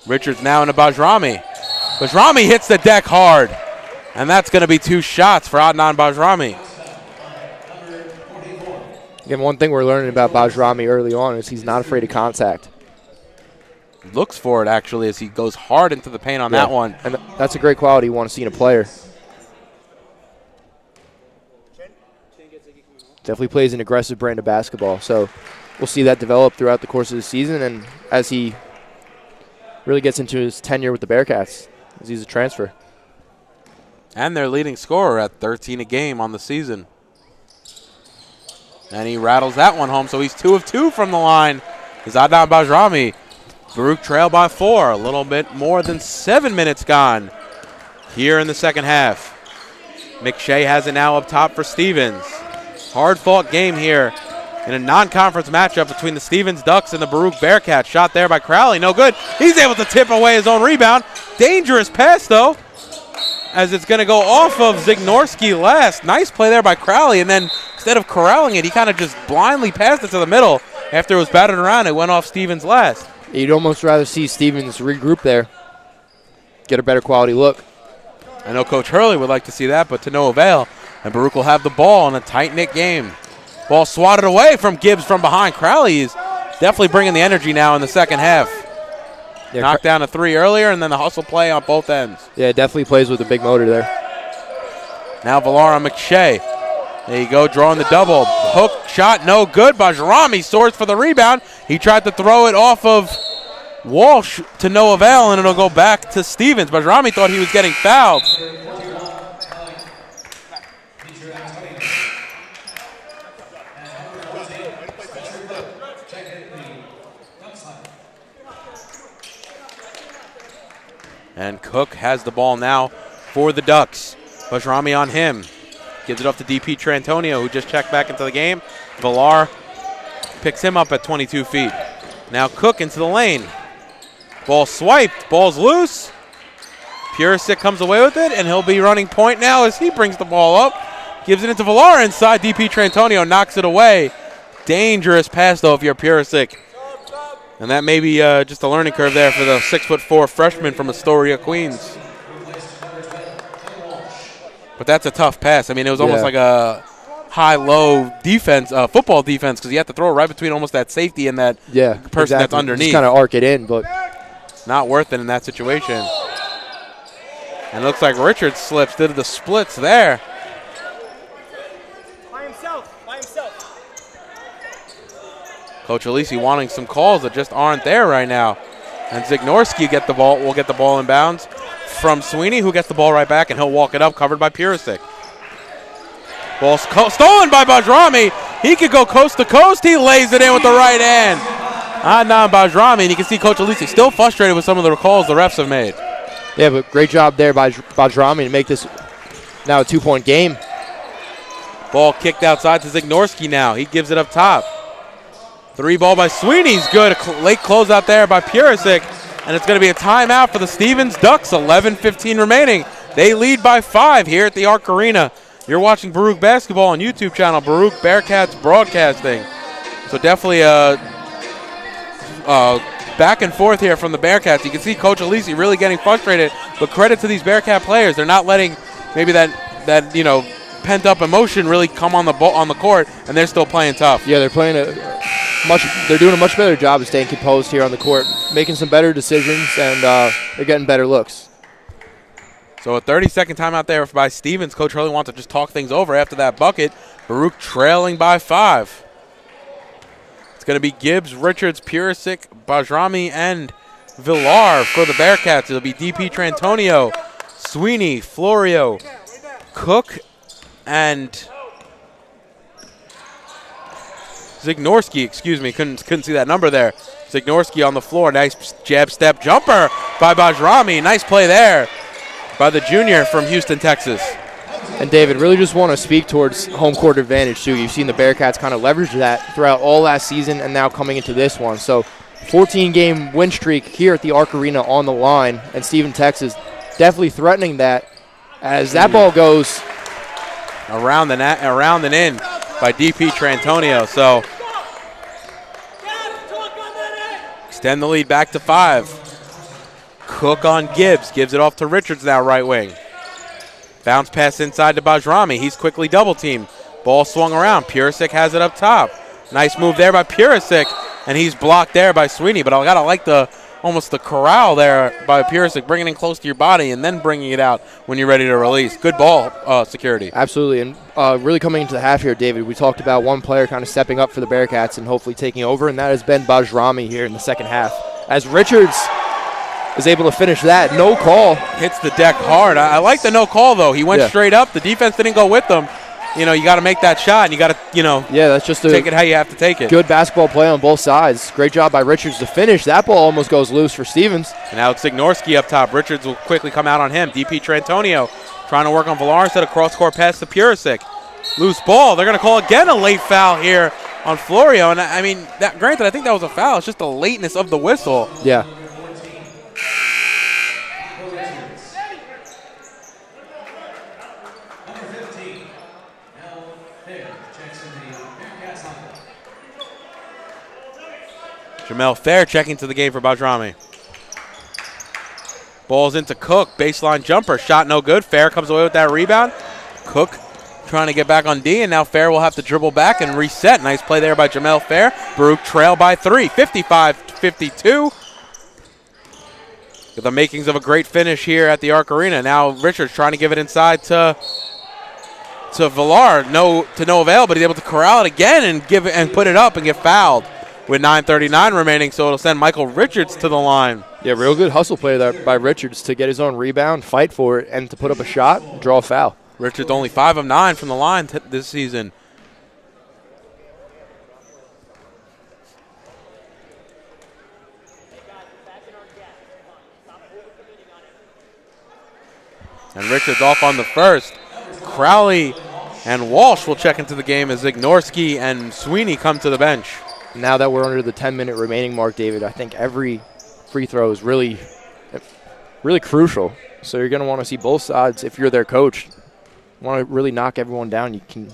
Richards now into Bajrami. Bajrami hits the deck hard. And that's going to be 2 shots for Adnan Bajrami. Again, one thing we're learning about Bajrami early on is he's not afraid of contact. looks for it, actually, as he goes hard into the paint on that one. And that's a great quality you want to see in a player. Definitely plays an aggressive brand of basketball. So we'll see that develop throughout the course of the season and as he really gets into his tenure with the Bearcats, as he's a transfer. And their leading scorer at 13 a game on the season. And he rattles that one home, so he's 2 of 2 from the line. Is Adnan Bajrami. Baruch trail by 4. A little bit more than 7 minutes gone here in the second half. McShay has it now up top for Stevens. Hard-fought game here in a non-conference matchup between the Stevens Ducks and the Baruch Bearcats. Shot there by Crowley, no good. He's able to tip away his own rebound. Dangerous pass, though, as it's going to go off of Zignorski last. Nice play there by Crowley, and then instead of corralling it, he kind of just blindly passed it to the middle. After it was battered around, it went off Stevens last. You'd almost rather see Stevens regroup there, get a better quality look. I know Coach Hurley would like to see that, but to no avail. And Baruch will have the ball in a tight-knit game. Ball swatted away from Gibbs from behind. Crowley is definitely bringing the energy now in the second half. Yeah, Knocked down a 3 earlier, and then the hustle play on both ends. Yeah, definitely plays with a big motor there. Now Villar on McShay. There you go, drawing the double. Hook shot, no good. Bajrami soars for the rebound. He tried to throw it off of Walsh to no avail, and it'll go back to Stevens. Bajrami thought he was getting fouled. And Cook has the ball now for the Ducks. Bajrami on him. Gives it off to DP Trantonio, who just checked back into the game. Villar picks him up at 22 feet. Now Cook into the lane. Ball swiped. Ball's loose. Purisic comes away with it, and he'll be running point now as he brings the ball up. Gives it into Villar inside. DP Trantonio knocks it away. Dangerous pass, though, if you're Purisic. And that may be just a learning curve there for the 6'4" freshman from Astoria, Queens. But that's a tough pass. I mean, it was almost like a high-low defense, football defense, because you have to throw it right between almost that safety and that person that's underneath. Just kind of arc it in, but not worth it in that situation. And it looks like Richards slips, did the splits there. By himself. Coach Alisi wanting some calls that just aren't there right now. And Zignorski will get the ball in bounds from Sweeney, who gets the ball right back, and he'll walk it up, covered by Purisic. Ball stolen by Bajrami. He could go coast to coast. He lays it in with the right hand. Adnan Bajrami, and you can see Coach Alisi still frustrated with some of the calls the refs have made. yeah, but great job there by Bajrami to make this now a 2-point game. Ball kicked outside to Zignorski now. He gives it up top. 3 ball by Sweeney's good. Late closeout there by Purisic. And it's going to be a timeout for the Stevens Ducks. 11:15 remaining. They lead by 5 here at the Arc Arena. You're watching Baruch Basketball on YouTube channel, Baruch Bearcats Broadcasting. So definitely back and forth here from the Bearcats. You can see Coach Alisi really getting frustrated, but credit to these Bearcat players. They're not letting maybe that pent-up emotion really come on the court, and they're still playing tough. Yeah, they're doing a much better job of staying composed here on the court, making some better decisions, and they're getting better looks. So a 30-second timeout there by Stevens. Coach Hurley wants to just talk things over after that bucket. Baruch trailing by 5. It's going to be Gibbs, Richards, Purisic, Bajrami, and Villar for the Bearcats. It'll be DP Trantonio, Sweeney, Florio, Cook, and Zignorski, excuse me, couldn't see that number there. Zignorski on the floor, nice jab step jumper by Bajrami. Nice play there by the junior from Houston, Texas. And David, really just want to speak towards home court advantage too. You've seen the Bearcats kind of leverage that throughout all last season and now coming into this one. So 14-game win streak here at the Arc Arena on the line, and Steven, Texas definitely threatening that as that ball goes around and in by DP Trantonio. So extend the lead back to 5. Cook on Gibbs. Gives it off to Richards now, right wing. Bounce pass inside to Bajrami. He's quickly double-teamed. Ball swung around. Purisic has it up top. Nice move there by Purisic, and he's blocked there by Sweeney. But I got to like the almost the corral there by Piersic, bringing it in close to your body and then bringing it out when you're ready to release. Good ball security. Absolutely, and really coming into the half here, David, we talked about one player kind of stepping up for the Bearcats and hopefully taking over, and that has been Bajrami here in the second half. As Richards is able to finish that, no call. Hits the deck hard. I like the no call, though. He went straight up. The defense didn't go with him. You know, you got to make that shot, and you got to, that's just take it how you have to take it. Good basketball play on both sides. Great job by Richards to finish. That ball almost goes loose for Stevens. And now it's Signorski up top. Richards will quickly come out on him. DP Trantonio trying to work on Villar instead of cross-court pass to Purisic. Loose ball. They're going to call again a late foul here on Florio. And, I mean, granted, I think that was a foul. It's just the lateness of the whistle. Yeah. Jamel Fair checking to the game for Bajrami. Ball's into Cook. Baseline jumper. Shot no good. Fair comes away with that rebound. Cook trying to get back on D, and now Fair will have to dribble back and reset. Nice play there by Jamel Fair. Baruch trail by 3, 55-52. The makings of a great finish here at the Arc Arena. Now Richards trying to give it inside to Villar. To no avail, but he's able to corral it again and put it up and get fouled with 9:39 remaining, so it'll send Michael Richards to the line. Yeah, real good hustle play there by Richards to get his own rebound, fight for it, and to put up a shot, draw a foul. Richards only 5 of 9 from the line this season. And Richards off on the first. Crowley and Walsh will check into the game as Ignorski and Sweeney come to the bench. Now that we're under the 10-minute remaining mark, David, I think every free throw is really, really crucial. So you're going to want to see both sides, if you're their coach, want to really knock everyone down you can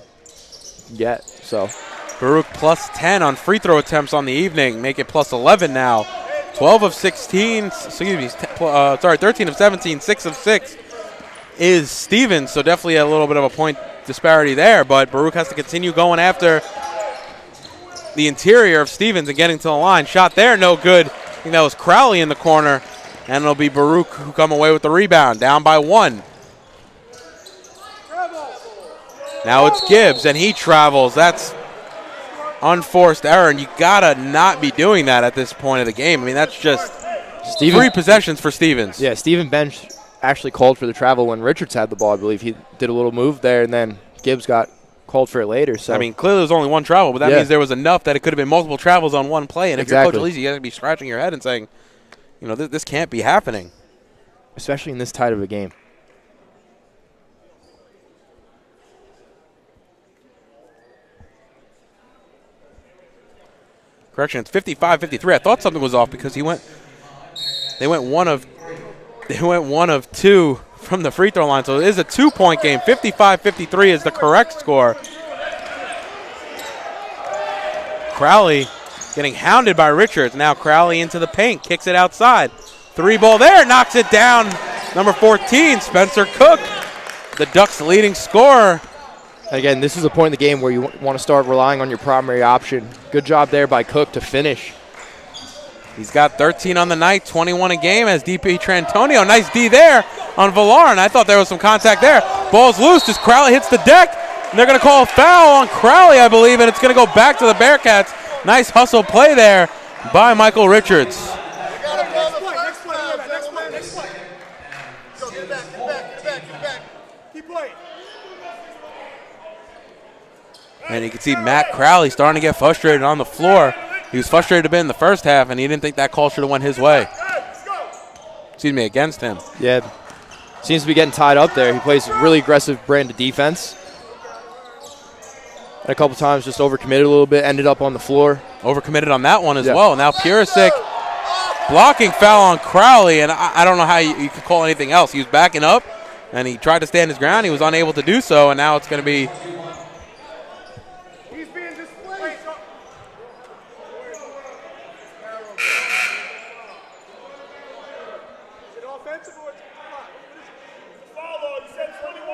get. So Baruch plus 10 on free throw attempts on the evening, make it plus 11 now. 12 of 16, 13 of 17, 6 of 6 is Stevens. So definitely a little bit of a point disparity there, but Baruch has to continue going after the interior of Stevens and getting to the line. Shot there, no good. I think that was Crowley in the corner, and it'll be Baruch who come away with the rebound, down by 1. Now it's Gibbs, and he travels. That's unforced error, and you gotta not be doing that at this point of the game. I mean, that's just 3 possessions for Stevens. Yeah, Steven Bench actually called for the travel when Richards had the ball. I believe he did a little move there, and then Gibbs got called for it later. So I mean, clearly there's only one travel, but that means there was enough that it could have been multiple travels on one play. And if you're Coach Elise, you got to be scratching your head and saying, this can't be happening. Especially in this tight of a game. Correction, it's 55-53. I thought something was off because they went one of 2 from the free throw line, so it is a 2-point game. 55-53 is the correct score. Crowley getting hounded by Richards. Now Crowley into the paint, kicks it outside. 3 ball there, knocks it down. Number 14, Spencer Cook, the Ducks' leading scorer. Again, this is a point in the game where you want to start relying on your primary option. Good job there by Cook to finish. He's got 13 on the night, 21 a game as DP Trantonio. Nice D there on Villar, and I thought there was some contact there. Ball's loose as Crowley hits the deck, and they're going to call a foul on Crowley, I believe, and it's going to go back to the Bearcats. Nice hustle play there by Michael Richards. Next play. Go, get back. Keep playing. And you can see Matt Crowley starting to get frustrated on the floor. He was frustrated a bit in the first half, and he didn't think that call should have went his way. Against him. Yeah, seems to be getting tied up there. He plays a really aggressive brand of defense. And a couple times just overcommitted a little bit, ended up on the floor. Overcommitted on that one as well. Now Purisic blocking foul on Crowley, and I don't know how you could call anything else. He was backing up, and he tried to stand his ground. He was unable to do so, and now it's going to be offensive or it's follow. You said 21.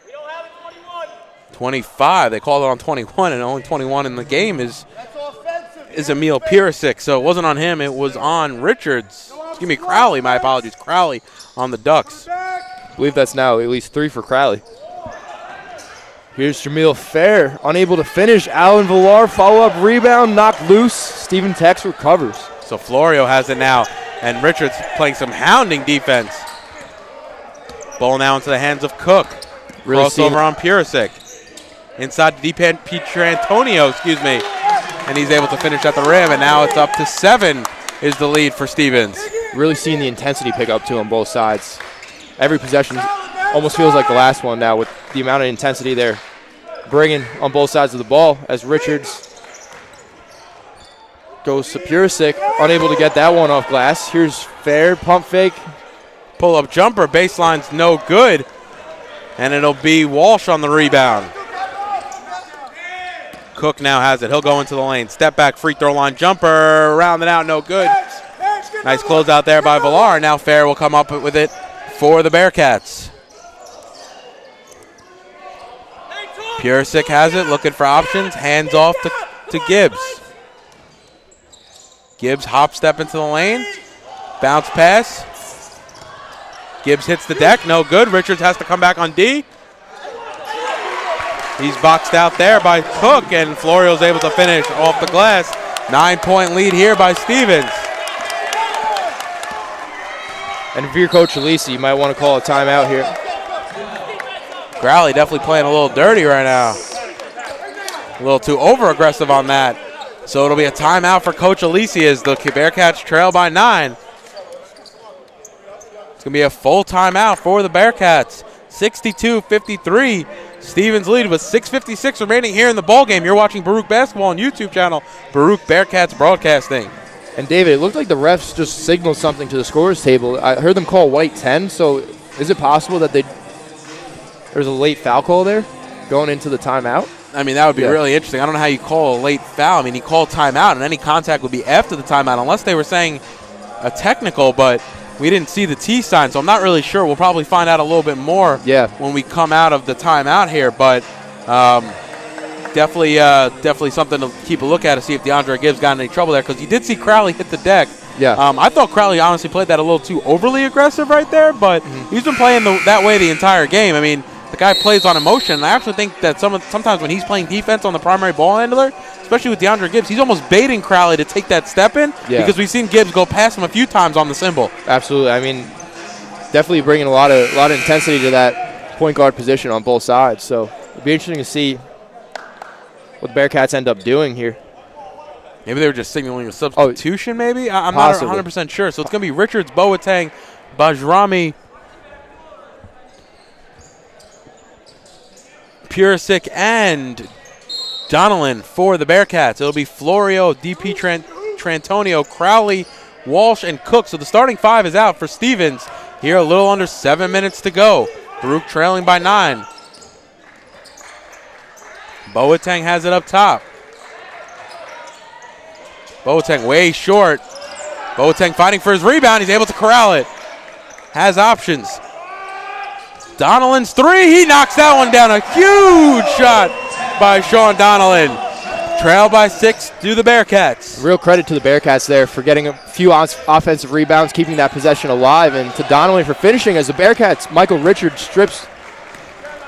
We don't have a 21. 25. They called it on 21, and only 21 in the game is is Emil Pirisic, so it wasn't on him. It was on Richards. Excuse me, Crowley. My apologies. Crowley on the Ducks. I believe that's now at least 3 for Crowley. Here's Jamil Fair, unable to finish. Alan Villar, follow-up rebound, knocked loose. Steven Tex recovers. So Florio has it now, and Richards playing some hounding defense. Ball now into the hands of Cook. Really Crossover on Pirisic. Inside to Pietrantonio, excuse me. And he's able to finish at the rim, and now it's up to 7 is the lead for Stevens. Really seeing the intensity pick up too on both sides. Every possession almost feels like the last one now with the amount of intensity they're bringing on both sides of the ball as Richards goes to Pirisic, unable to get that one off glass. Here's Fair, pump fake. Pull-up jumper, baseline's no good, and it'll be Walsh on the rebound. Cook now has it. He'll go into the lane. Step back, free throw line jumper, rounded out, no good. Nice closeout there by Villar. Now Fair will come up with it for the Bearcats. Pirisic has it, looking for options. Hands off to Gibbs. Gibbs hop step into the lane. Bounce pass. Gibbs hits the deck, no good. Richards has to come back on D. He's boxed out there by Cook, and Florio's able to finish off the glass. 9-point lead here by Stevens. And if you're Coach Alisi, you might want to call a timeout here. Crowley definitely playing a little dirty right now. A little too over-aggressive on that. So it'll be a timeout for Coach Alisi as the Bearcats trail by 9. It's going to be a full timeout for the Bearcats. 62-53. Stevens lead with 6:56 remaining here in the ballgame. You're watching Baruch Basketball on YouTube channel, Baruch Bearcats Broadcasting. And David, it looked like the refs just signaled something to the scorers table. I heard them call white 10, so is it possible that there's a late foul call there going into the timeout? I mean, that would be really interesting. I don't know how you call a late foul. I mean, he called timeout, and any contact would be after the timeout, unless they were saying a technical, but we didn't see the T sign, so I'm not really sure. We'll probably find out a little bit more when we come out of the timeout here, but definitely something to keep a look at to see if DeAndre Gibbs got in any trouble there, because you did see Crowley hit the deck. I thought Crowley honestly played that a little too overly aggressive right there, but he's been playing that way the entire game. I mean, the guy plays on emotion, and I actually think that sometimes when he's playing defense on the primary ball handler, especially with DeAndre Gibbs, he's almost baiting Crowley to take that step in because we've seen Gibbs go past him a few times on the cymbal. Absolutely. I mean, definitely bringing a lot of intensity to that point guard position on both sides. So it'll be interesting to see what the Bearcats end up doing here. Maybe they were just signaling a substitution, maybe? I'm not 100% sure. So it's going to be Richards, Boateng, Bajrami, Pirisic, and Donnellan for the Bearcats. It'll be Florio, DP Trantonio, Crowley, Walsh, and Cook. So the starting 5 is out for Stevens. Here a little under 7 minutes to go. Baruch trailing by 9. Boateng has it up top. Boateng way short. Boateng fighting for his rebound. He's able to corral it. Has options. Donnellan's 3. He knocks that one down. A huge shot by Sean Donnellan. Trail by 6 to the Bearcats. Real credit to the Bearcats there for getting a few offensive rebounds, keeping that possession alive, and to Donnellan for finishing as the Bearcats, Michael Richards strips.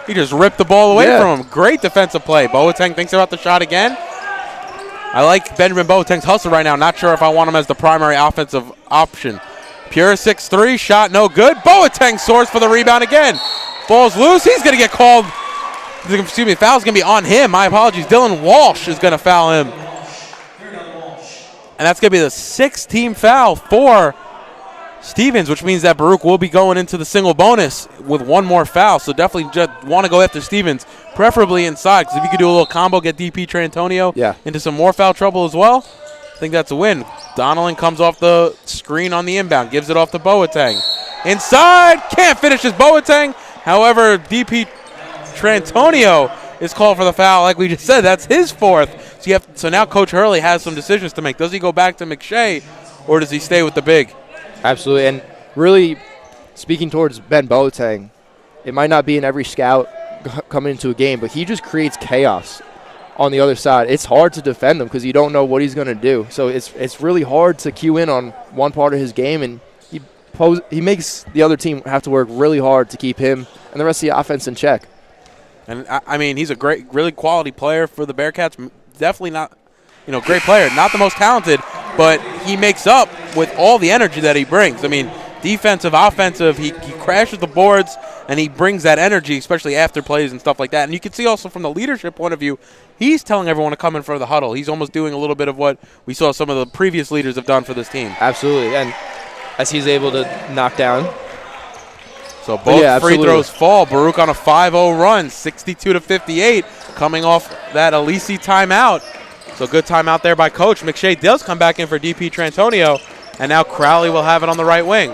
He just ripped the ball away from him. Great defensive play. Boateng thinks about the shot again. I like Benjamin Boateng's hustle right now. Not sure if I want him as the primary offensive option. Pirisic's 3, shot no good. Boateng soars for the rebound again. Ball's loose. He's going to get called. Excuse me, foul's going to be on him. My apologies. Dillon Walsh is going to foul him. And that's going to be the 6th team foul for Stevens, which means that Baruch will be going into the single bonus with one more foul. So definitely just want to go after Stevens, preferably inside, because if you could do a little combo, get DP Trantonio into some more foul trouble as well, I think that's a win. Donnellan comes off the screen on the inbound, gives it off to Boateng. Inside, can't finish his Boateng. However, DP Trantonio is called for the foul. Like we just said, that's his 4th. So now Coach Hurley has some decisions to make. Does he go back to McShay, or does he stay with the big? Absolutely, and really speaking towards Ben Boateng, it might not be in every scout coming into a game, but he just creates chaos on the other side. It's hard to defend him because you don't know what he's going to do. So it's really hard to cue in on one part of his game, and he makes the other team have to work really hard to keep him and the rest of the offense in check. And, I mean, he's a great, really quality player for the Bearcats. Definitely not, great player. Not the most talented, but he makes up with all the energy that he brings. I mean, defensive, offensive, he crashes the boards, and he brings that energy, especially after plays and stuff like that. And you can see also from the leadership point of view, he's telling everyone to come in for the huddle. He's almost doing a little bit of what we saw some of the previous leaders have done for this team. Absolutely, and as he's able to knock down. So both free throws fall. Baruch on a 5-0 run, 62-58, coming off that Alisi timeout. So good timeout there by Coach. McShay does come back in for DP Trantonio, and now Crowley will have it on the right wing.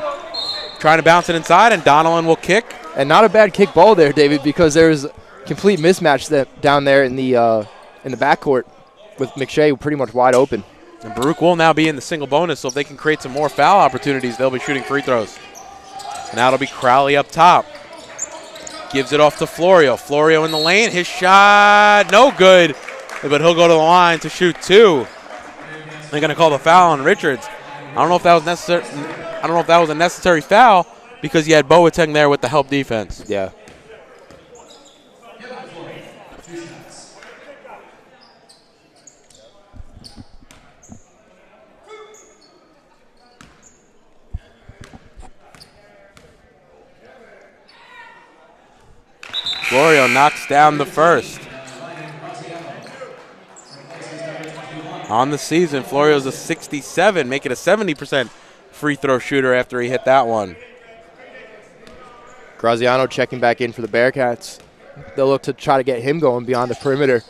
Trying to bounce it inside, and Donnellan will kick. And not a bad kick ball there, David, because there's complete mismatch down there in the backcourt with McShay pretty much wide open. And Baruch will now be in the single bonus, so if they can create some more foul opportunities, they'll be shooting free throws. And now it'll be Crowley up top. Gives it off to Florio. Florio in the lane. His shot, no good. But he'll go to the line to shoot two. They're going to call the foul on Richards. I don't know if that was necessary. I don't know if that was a necessary foul because you had Boateng there with the help defense. Yeah. Florio knocks down the first. On the season, Florio's a 67, making a 70% free throw shooter after he hit that one. Graziano checking back in for the Bearcats. They'll look to try to get him going beyond the perimeter.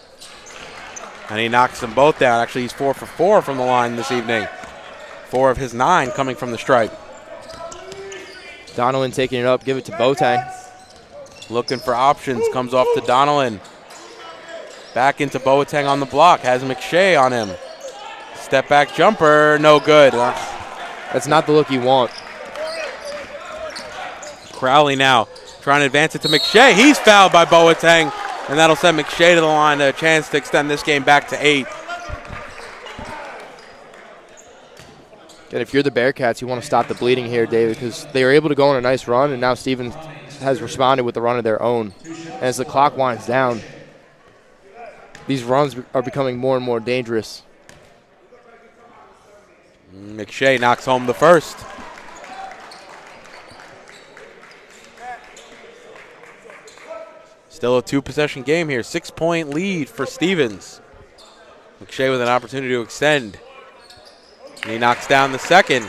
And he knocks them both down. Actually, he's 4 for 4 from the line this evening. 4 of his 9 coming from the stripe. Donnellan taking it up, give it to Boateng. Looking for options, comes off to Donnellan. Back into Boateng on the block, has McShay on him. Step back jumper, no good. That's not the look you want. Crowley now trying to advance it to McShay. He's fouled by Boateng, and that'll send McShay to the line, a chance to extend this game back to 8. And if you're the Bearcats, you want to stop the bleeding here, David, because they were able to go on a nice run, and now Stevens has responded with a run of their own. And as the clock winds down, these runs are becoming more and more dangerous. McShay knocks home the first. Still a 2-possession game here. 6-point lead for Stevens. McShay with an opportunity to extend. And he knocks down the second.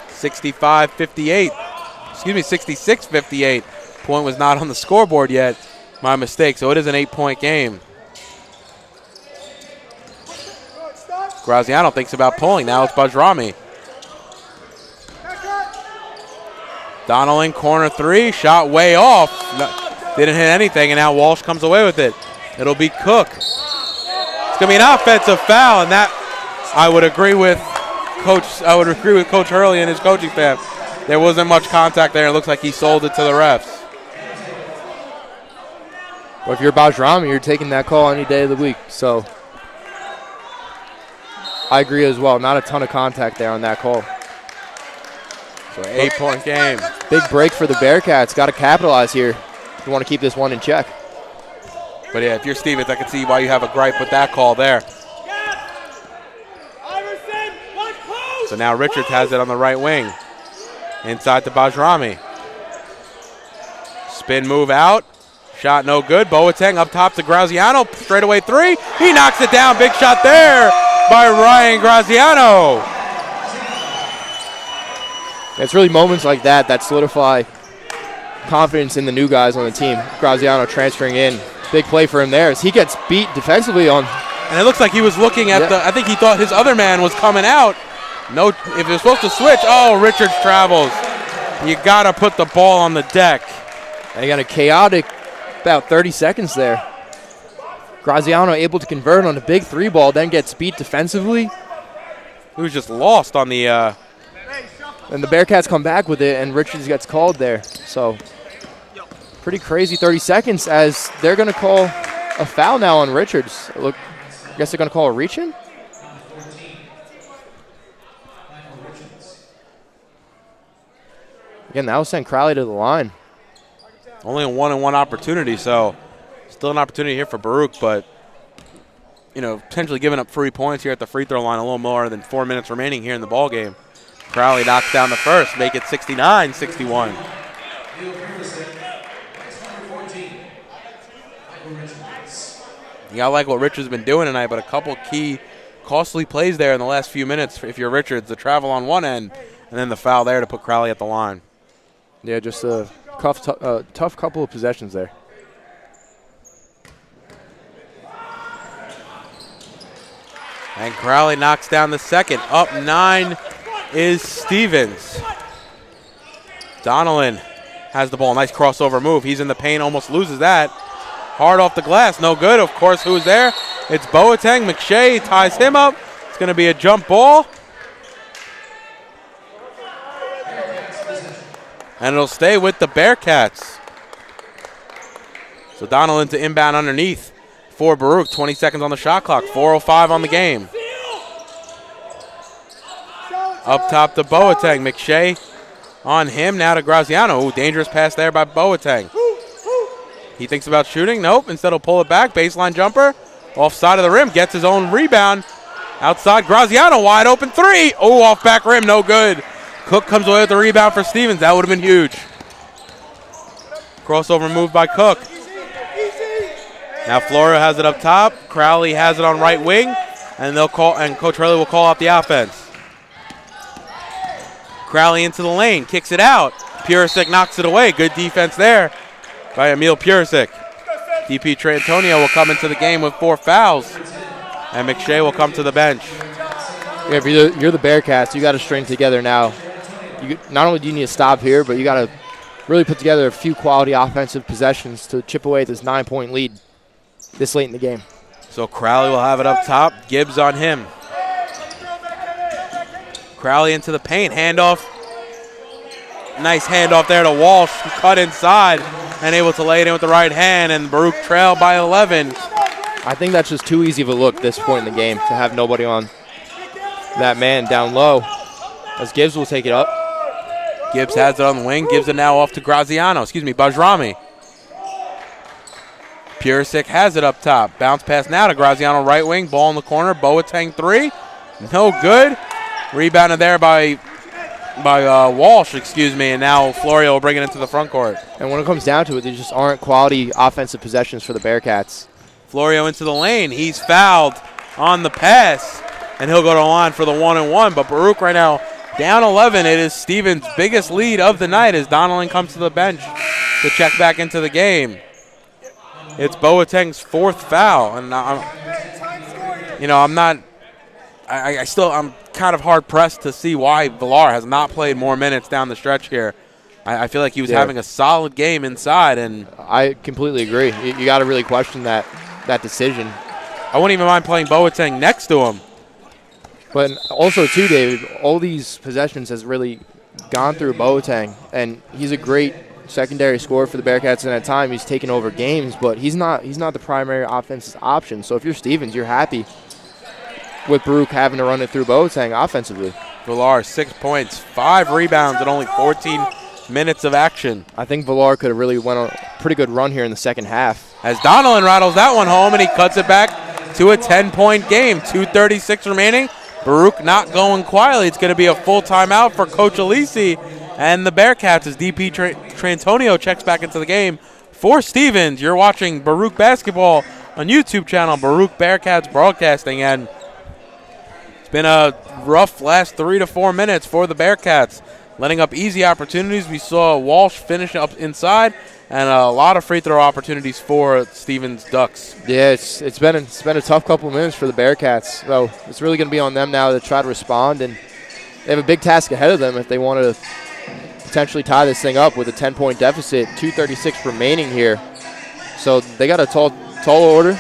65-58. Excuse me, 66-58. Point was not on the scoreboard yet. My mistake. So it is an 8-point game. Graziano thinks about pulling. Now it's Bajrami. Donnellan, corner 3. Shot way off. Didn't hit anything, and now Walsh comes away with it. It'll be Cook. It's going to be an offensive foul, and that I would agree with Coach Hurley and his coaching staff. There wasn't much contact there. It looks like he sold it to the refs. Well, if you're Bajrami, you're taking that call any day of the week. So I agree as well. Not a ton of contact there on that call. So 8-point game. Big break for the Bearcats. Got to capitalize here. You want to keep this one in check. But yeah, if you're Stevens, I can see why you have a gripe with that call there. So now Richards has it on the right wing. Inside to Bajrami. Spin move out. Shot no good. Boateng up top to Graziano. Straightaway 3. He knocks it down. Big shot there by Ryan Graziano. It's really moments like that that solidify confidence in the new guys on the team. Graziano transferring in. Big play for him there as he gets beat defensively on. And it looks like he was looking at I think he thought his other man was coming out. No, if you're supposed to switch, Richards travels. You got to put the ball on the deck. And you got a chaotic about 30 seconds there. Graziano able to convert on a big 3 ball, then gets beat defensively. He was just lost on the... And the Bearcats come back with it, and Richards gets called there. So pretty crazy 30 seconds as they're going to call a foul now on Richards. Look, I guess they're going to call a reach-in? Again, that will send Crowley to the line. Only a 1-on-1 opportunity, so still an opportunity here for Baruch, but potentially giving up 3 points here at the free throw line, a little more than 4 minutes remaining here in the ball game. Crowley knocks down the first, make it 69-61. You gotta like what Richards has been doing tonight, but a couple key, costly plays there in the last few minutes if you're Richards. The travel on one end, and then the foul there to put Crowley at the line. Yeah, just a tough couple of possessions there. And Crowley knocks down the second. Up 9 is Stevens. Donnellan has the ball. Nice crossover move. He's in the paint, almost loses that. Hard off the glass, no good. Of course, who's there? It's Boateng. McShay ties him up. It's going to be a jump ball. And it'll stay with the Bearcats. So Donnellan to inbound underneath for Baruch. 20 seconds on the shot clock. 4:05 on the game. Up top to Boateng. McShay on him. Now to Graziano. Ooh, dangerous pass there by Boateng. He thinks about shooting. Nope. Instead he'll pull it back. Baseline jumper. Off side of the rim. Gets his own rebound. Outside Graziano. Wide open three. Oh, off back rim. No good. Cook comes away with the rebound for Stevens. That would have been huge. Crossover move by Cook. Now Florio has it up top. Crowley has it on right wing. And Coach Hurley will call out the offense. Crowley into the lane. Kicks it out. Purisic knocks it away. Good defense there by Emil Purisic. DP Trantonio will come into the game with 4 fouls. And McShay will come to the bench. Yeah, if you're the Bearcats, you got to string together now. Not only do you need to stop here, but you got to really put together a few quality offensive possessions to chip away at this 9-point lead this late in the game. So Crowley will have it up top. Gibbs on him. Crowley into the paint. Handoff. Nice handoff there to Walsh, who cut inside and able to lay it in with the right hand, and Baruch trail by 11. I think that's just too easy of a look at this point in the game to have nobody on that man down low, as Gibbs will take it up. Gibbs has it on the wing. Gives it now off to Bajrami. Purisic has it up top. Bounce pass now to Graziano right wing. Ball in the corner. Boateng 3. No good. Rebounded there by Walsh, and now Florio will bring it into the front court. And when it comes down to it, there just aren't quality offensive possessions for the Bearcats. Florio into the lane. He's fouled on the pass, and he'll go to the line for the 1-and-1. But Baruch right now down 11. It is Stevens' biggest lead of the night as Donnellan comes to the bench to check back into the game. It's Boateng's 4th foul, and I'm kind of hard pressed to see why Villar has not played more minutes down the stretch here. I feel like he was having a solid game inside, and I completely agree. You got to really question that decision. I wouldn't even mind playing Boateng next to him. But also, too, David, all these possessions has really gone through Boateng, and he's a great secondary scorer for the Bearcats, and at time he's taken over games, but he's not the primary offensive option. So if you're Stevens, you're happy with Baruch having to run it through Boateng offensively. Villar, 6 points, 5 rebounds, and only 14 minutes of action. I think Villar could have really went on a pretty good run here in the second half. As Donnellan rattles that one home, and he cuts it back to a 10-point game. 2:36 remaining. Baruch not going quietly. It's going to be a full timeout for Coach Alisi and the Bearcats as DP Trantonio checks back into the game. For Stevens, you're watching Baruch Basketball on YouTube channel, Baruch Bearcats Broadcasting, and it's been a rough last 3 to 4 minutes for the Bearcats, letting up easy opportunities. We saw Walsh finish up inside, and a lot of free throw opportunities for Stevens Ducks. Yeah, it's been a tough couple of minutes for the Bearcats. So it's really going to be on them now to try to respond, and they have a big task ahead of them if they want to potentially tie this thing up with a 10-point deficit. 2:36 remaining here, so they got a tall order,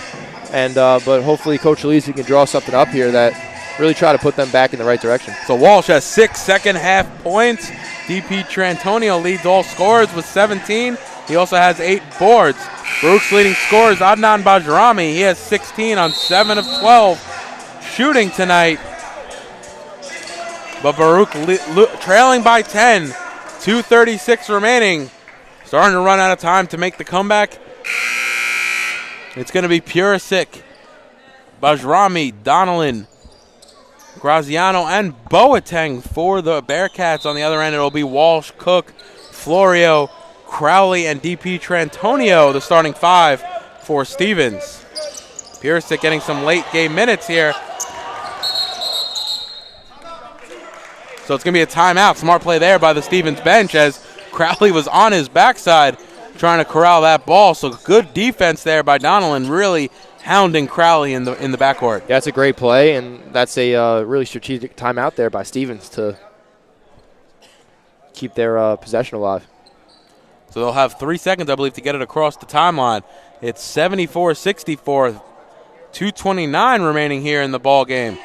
and but hopefully Coach Alisi can draw something up here that really try to put them back in the right direction. So Walsh has 6 second-half points. DP Trantonio leads all scorers with 17. He also has 8 boards. Baruch's leading scorer is Adnan Bajrami. He has 16 on 7 of 12 shooting tonight. But Baruch trailing by 10. 2:36 remaining. Starting to run out of time to make the comeback. It's going to be Purisic, Bajrami, Donnellan, Graziano, and Boateng for the Bearcats. On the other end, it'll be Walsh, Cook, Florio, Crowley, and DP Trantonio, the starting 5 for Stevens. Purisic getting some late game minutes here. So it's going to be a timeout. Smart play there by the Stevens bench as Crowley was on his backside trying to corral that ball. So good defense there by Donnellan, really hounding Crowley in the backcourt. Yeah, that's a great play, and that's a really strategic timeout there by Stevens to keep their possession alive. So they'll have 3 seconds, I believe, to get it across the timeline. It's 74-64, 2:29 remaining here in the ball game.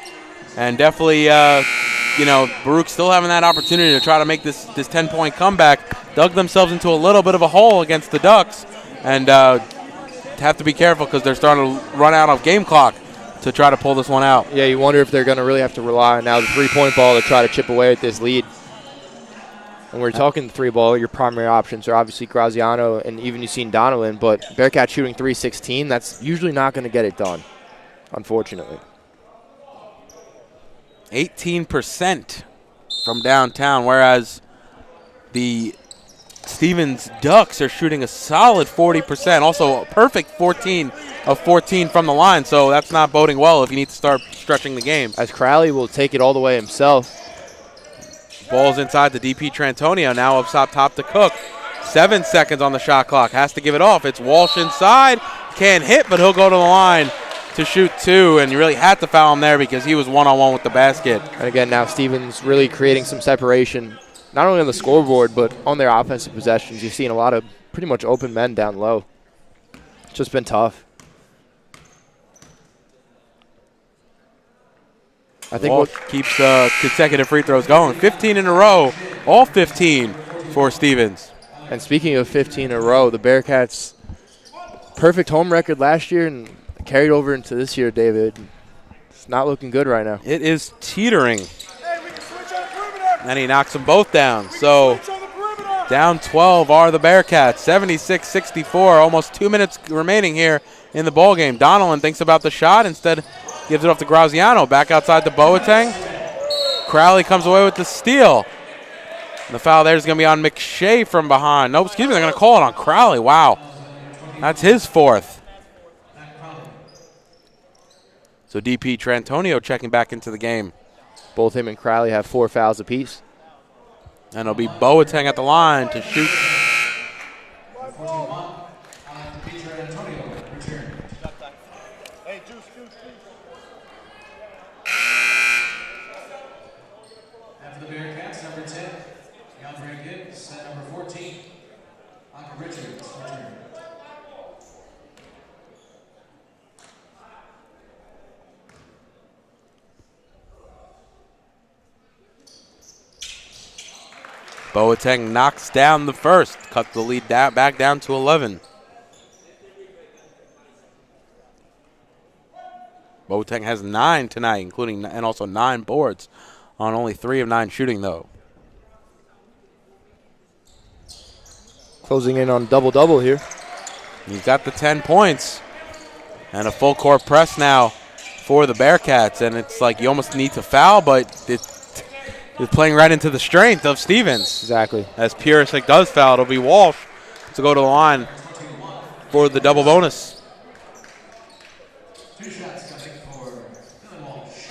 And definitely, Baruch still having that opportunity to try to make this 10-point comeback. Dug themselves into a little bit of a hole against the Ducks, and have to be careful because they're starting to run out of game clock to try to pull this one out. Yeah, you wonder if they're going to really have to rely on now the three-point ball to try to chip away at this lead. When we're talking the three ball, your primary options are obviously Graziano and even you've seen Donnellan, but Bearcat shooting 3-16, that's usually not going to get it done, unfortunately. 18% from downtown, whereas the Stevens Ducks are shooting a solid 40%, also a perfect 14 of 14 from the line, so that's not boding well if you need to start stretching the game. As Crowley will take it all the way himself. Ball's inside the DP Trantonio, now up top to Cook. 7 seconds on the shot clock, has to give it off. It's Walsh inside, can't hit, but he'll go to the line to shoot 2, and you really had to foul him there because he was one-on-one with the basket. And again, now Stevens really creating some separation, not only on the scoreboard, but on their offensive possessions. You've seen a lot of pretty much open men down low. It's just been tough. I think Walsh keeps the consecutive free throws going. 15 in a row, all 15 for Stevens. And speaking of 15 in a row, the Bearcats' perfect home record last year and carried over into this year, David. It's not looking good right now. It is teetering. And he knocks them both down. So down 12 are the Bearcats, 76-64. Almost 2 minutes remaining here in the ball game. Donnellan thinks about the shot, instead gives it off to Graziano. Back outside to Boateng. Crowley comes away with the steal. And the foul there is going to be on McShay from behind. Nope, excuse me, they're going to call it on Crowley. Wow. That's his 4th. So DP Trantonio checking back into the game. Both him and Crowley have 4 fouls apiece. And it'll be Boateng at the line to shoot. After the Bearcats, number 10, DeAndre Gibbs, and number 14, Uncle Richards. Return. Boateng knocks down the first, cut the lead back down to 11. Boateng has 9 tonight, including and also 9 boards on only 3 of 9 shooting, though. Closing in on double-double here. He's got the 10 points and a full court press now for the Bearcats, and it's like you almost need to foul, but it's playing right into the strength of Stevens. Exactly. As Purisic does foul, it'll be Walsh to go to the line for the double bonus. 2 shots coming for Dillon Walsh.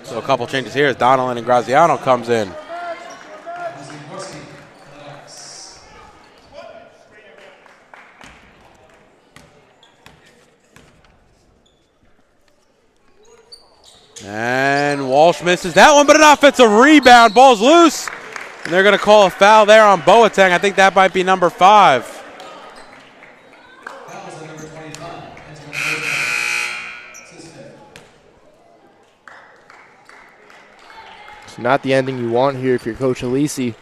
So a couple changes here as Donnellan and Graziano comes in. And Walsh misses that one, but an offensive rebound. Ball's loose. And they're going to call a foul there on Boateng. I think that might be number 5. Fouls on number 25. It's not the ending you want here if you're Coach Alisi.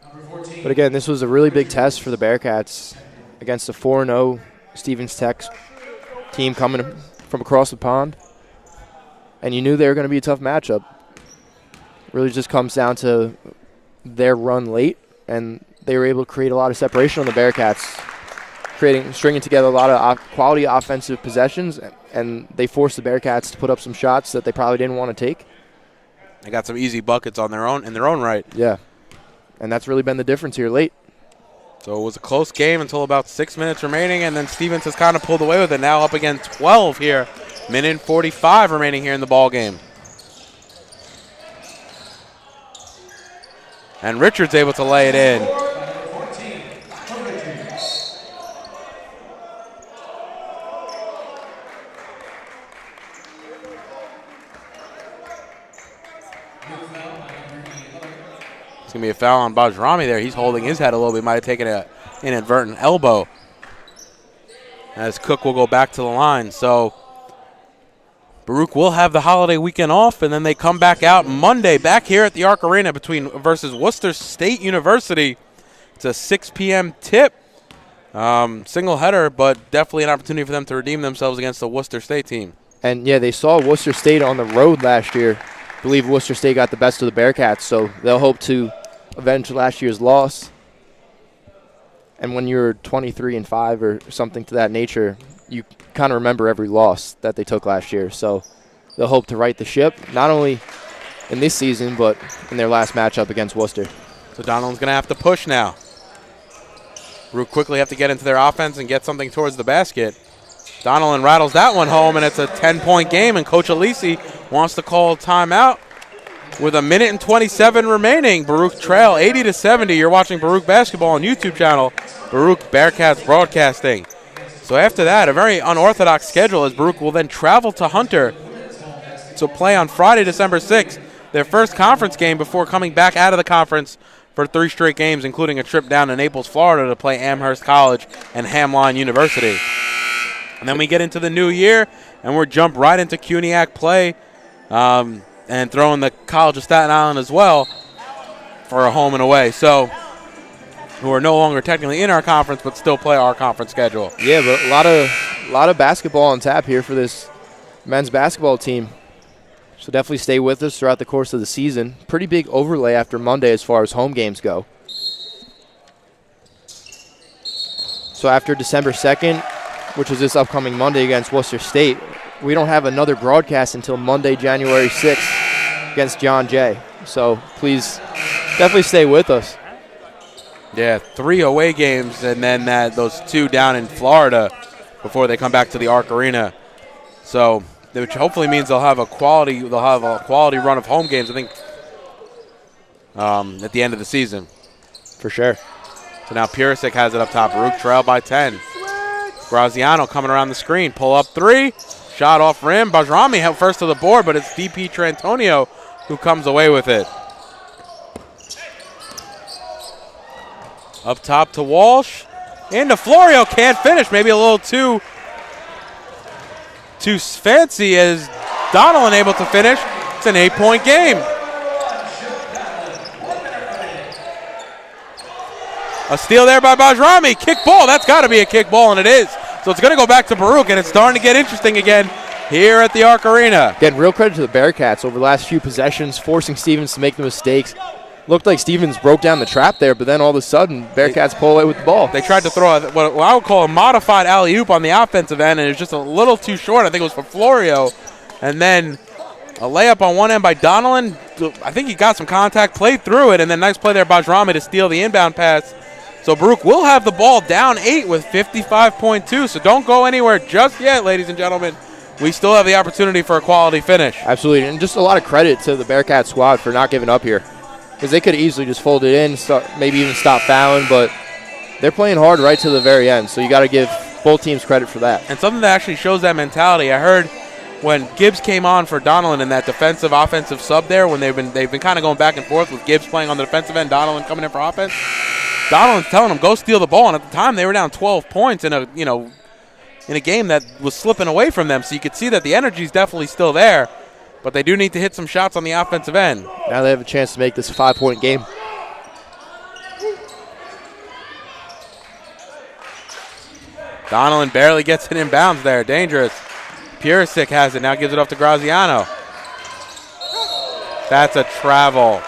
Number 14. But again, this was a really big test for the Bearcats against a 4-0 Stevens Tech team coming from across the pond. And you knew they were going to be a tough matchup. Really just comes down to their run late, and they were able to create a lot of separation on the Bearcats, stringing together a lot of quality offensive possessions, and they forced the Bearcats to put up some shots that they probably didn't want to take. They got some easy buckets on their own in their own right. Yeah, and that's really been the difference here late. So it was a close game until about 6 minutes remaining, and then Stevens has kind of pulled away with it. Now up again 12 here. Minute and 45 remaining here in the ball game. And Richards able to lay it in. It's going to be a foul on Bajrami there. He's holding his head a little bit. Might have taken an inadvertent elbow. As Cook will go back to the line. So Baruch will have the holiday weekend off, and then they come back out Monday back here at the Arc Arena versus Worcester State University. It's a 6 p.m. tip. Single header, but definitely an opportunity for them to redeem themselves against the Worcester State team. And, yeah, they saw Worcester State on the road last year. I believe Worcester State got the best of the Bearcats, so they'll hope to avenge last year's loss. And when you're 23-5 or something to that nature, you kind of remember every loss that they took last year. So they'll hope to right the ship, not only in this season, but in their last matchup against Worcester. So Donald's going to have to push now. Baruch quickly have to get into their offense and get something towards the basket. Donaldson rattles that one home, and it's a 10-point game, and Coach Alisi wants to call timeout with a minute and 27 remaining. Baruch trail 80-70. You're watching Baruch basketball on YouTube channel, Baruch Bearcats Broadcasting. So after that, a very unorthodox schedule as Baruch will then travel to Hunter to play on Friday, December 6th, their first conference game before coming back out of the conference for 3 straight games, including a trip down to Naples, Florida to play Amherst College and Hamline University. And then we get into the new year, and we're jump right into CUNYAC play and throw in the College of Staten Island as well for a home and away. So who are no longer technically in our conference but still play our conference schedule. Yeah, but a lot of basketball on tap here for this men's basketball team. So definitely stay with us throughout the course of the season. Pretty big overlay after Monday as far as home games go. So after December 2nd, which is this upcoming Monday against Worcester State, we don't have another broadcast until Monday, January 6th against John Jay. So please definitely stay with us. Yeah, 3 away games and then those 2 down in Florida before they come back to the Arc Arena. So, which hopefully means they'll have a quality run of home games, I think, at the end of the season. For sure. So now Purisic has it up top. Baruch trail by 10. Graziano coming around the screen. Pull up 3. Shot off rim. Bajrami held first to the board, but it's DP Trantonio who comes away with it. Up top to Walsh. Into Florio. Can't finish. Maybe a little too fancy as Donaldson able to finish. It's an 8-point game. A steal there by Bajrami. Kick ball. That's got to be a kick ball, and it is. So it's going to go back to Baruch, and it's starting to get interesting again here at the Arc Arena. Again, real credit to the Bearcats over the last few possessions, forcing Stevens to make the mistakes. Looked like Stevens broke down the trap there, but then all of a sudden, Bearcats pull away with the ball. They tried to throw what I would call a modified alley-oop on the offensive end, and it was just a little too short. I think it was for Florio. And then a layup on one end by Donaldson. I think he got some contact, played through it, and then nice play there by Bajrami to steal the inbound pass. So Baruch will have the ball down 8 with 55.2. So don't go anywhere just yet, ladies and gentlemen. We still have the opportunity for a quality finish. Absolutely, and just a lot of credit to the Bearcat squad for not giving up here. Because they could have easily just folded in, maybe even stop fouling, but they're playing hard right to the very end. So you got to give both teams credit for that. And something that actually shows that mentality. I heard when Gibbs came on for Donnellan in that defensive offensive sub there, when they've been kind of going back and forth with Gibbs playing on the defensive end, Donnellan coming in for offense. Donnellan's telling them go steal the ball, and at the time they were down 12 points in a game that was slipping away from them. So you could see that the energy is definitely still there, but they do need to hit some shots on the offensive end. Now they have a chance to make this a 5-point game. Donnellan barely gets it in bounds there. Dangerous. Purisic has it. Now gives it off to Graziano. That's a travel.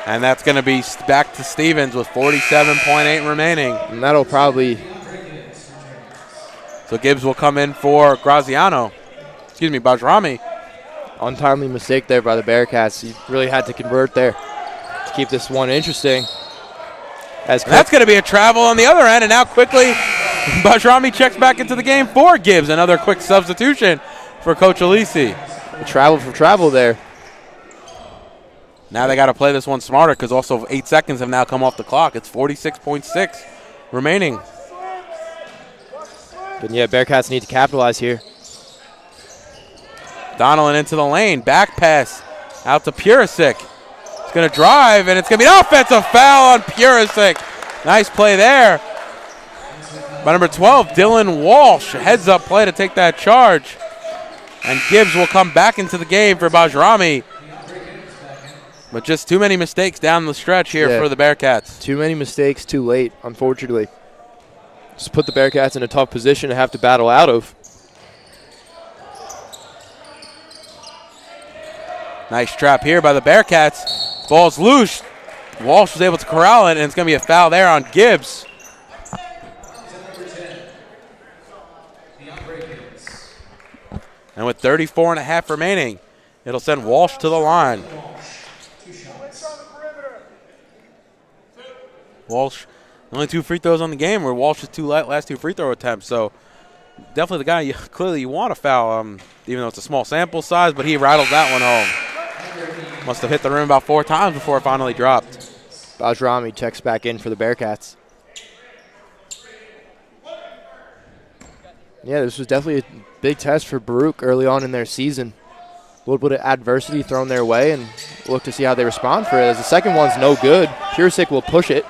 And that's going to be back to Stevens with 47.8 remaining. And that'll probably... So Gibbs will come in for Graziano. Excuse me, Bajrami. Untimely mistake there by the Bearcats. He really had to convert there to keep this one interesting. That's going to be a travel on the other end, and now quickly Bajrami checks back into the game for Gibbs. Another quick substitution for Coach Alisi. Travel for travel there. Now they got to play this one smarter because also 8 seconds have now come off the clock. It's 46.6 remaining. But yeah, Bearcats need to capitalize here. Donnellan into the lane. Back pass out to Purisic. He's going to drive, and it's going to be an offensive foul on Purisic. Nice play there by number 12, Dillon Walsh. Heads-up play to take that charge. And Gibbs will come back into the game for Bajrami. But just too many mistakes down the stretch here for the Bearcats. Too many mistakes too late, unfortunately. Just put the Bearcats in a tough position to have to battle out of. Nice trap here by the Bearcats. Ball's loose. Walsh was able to corral it, and it's going to be a foul there on Gibbs. And with 34.5 remaining, it'll send Walsh to the line. Walsh, only 2 free throws on the game, where Walsh's last 2 free throw attempts. So definitely the guy you want to foul, even though it's a small sample size, but he rattles that one home. Must have hit the rim about 4 times before it finally dropped. Bajrami checks back in for the Bearcats. Yeah, this was definitely a big test for Baruch early on in their season. A little bit of adversity thrown their way, and look to see how they respond for it. As the second one's no good, Purisic will push it.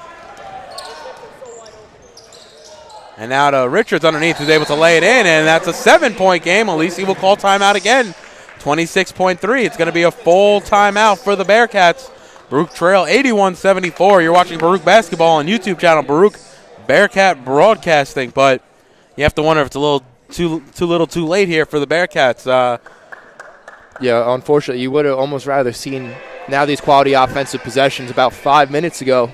And now to Richards underneath, who's able to lay it in, and that's a 7-point game. Alisi will call timeout again. 26.3. It's going to be a full timeout for the Bearcats. Baruch trail 81-74. You're watching Baruch basketball on YouTube channel, Baruch Bearcat Broadcasting. But you have to wonder if it's a little too late here for the Bearcats. Yeah, unfortunately, you would have almost rather seen now these quality offensive possessions about 5 minutes ago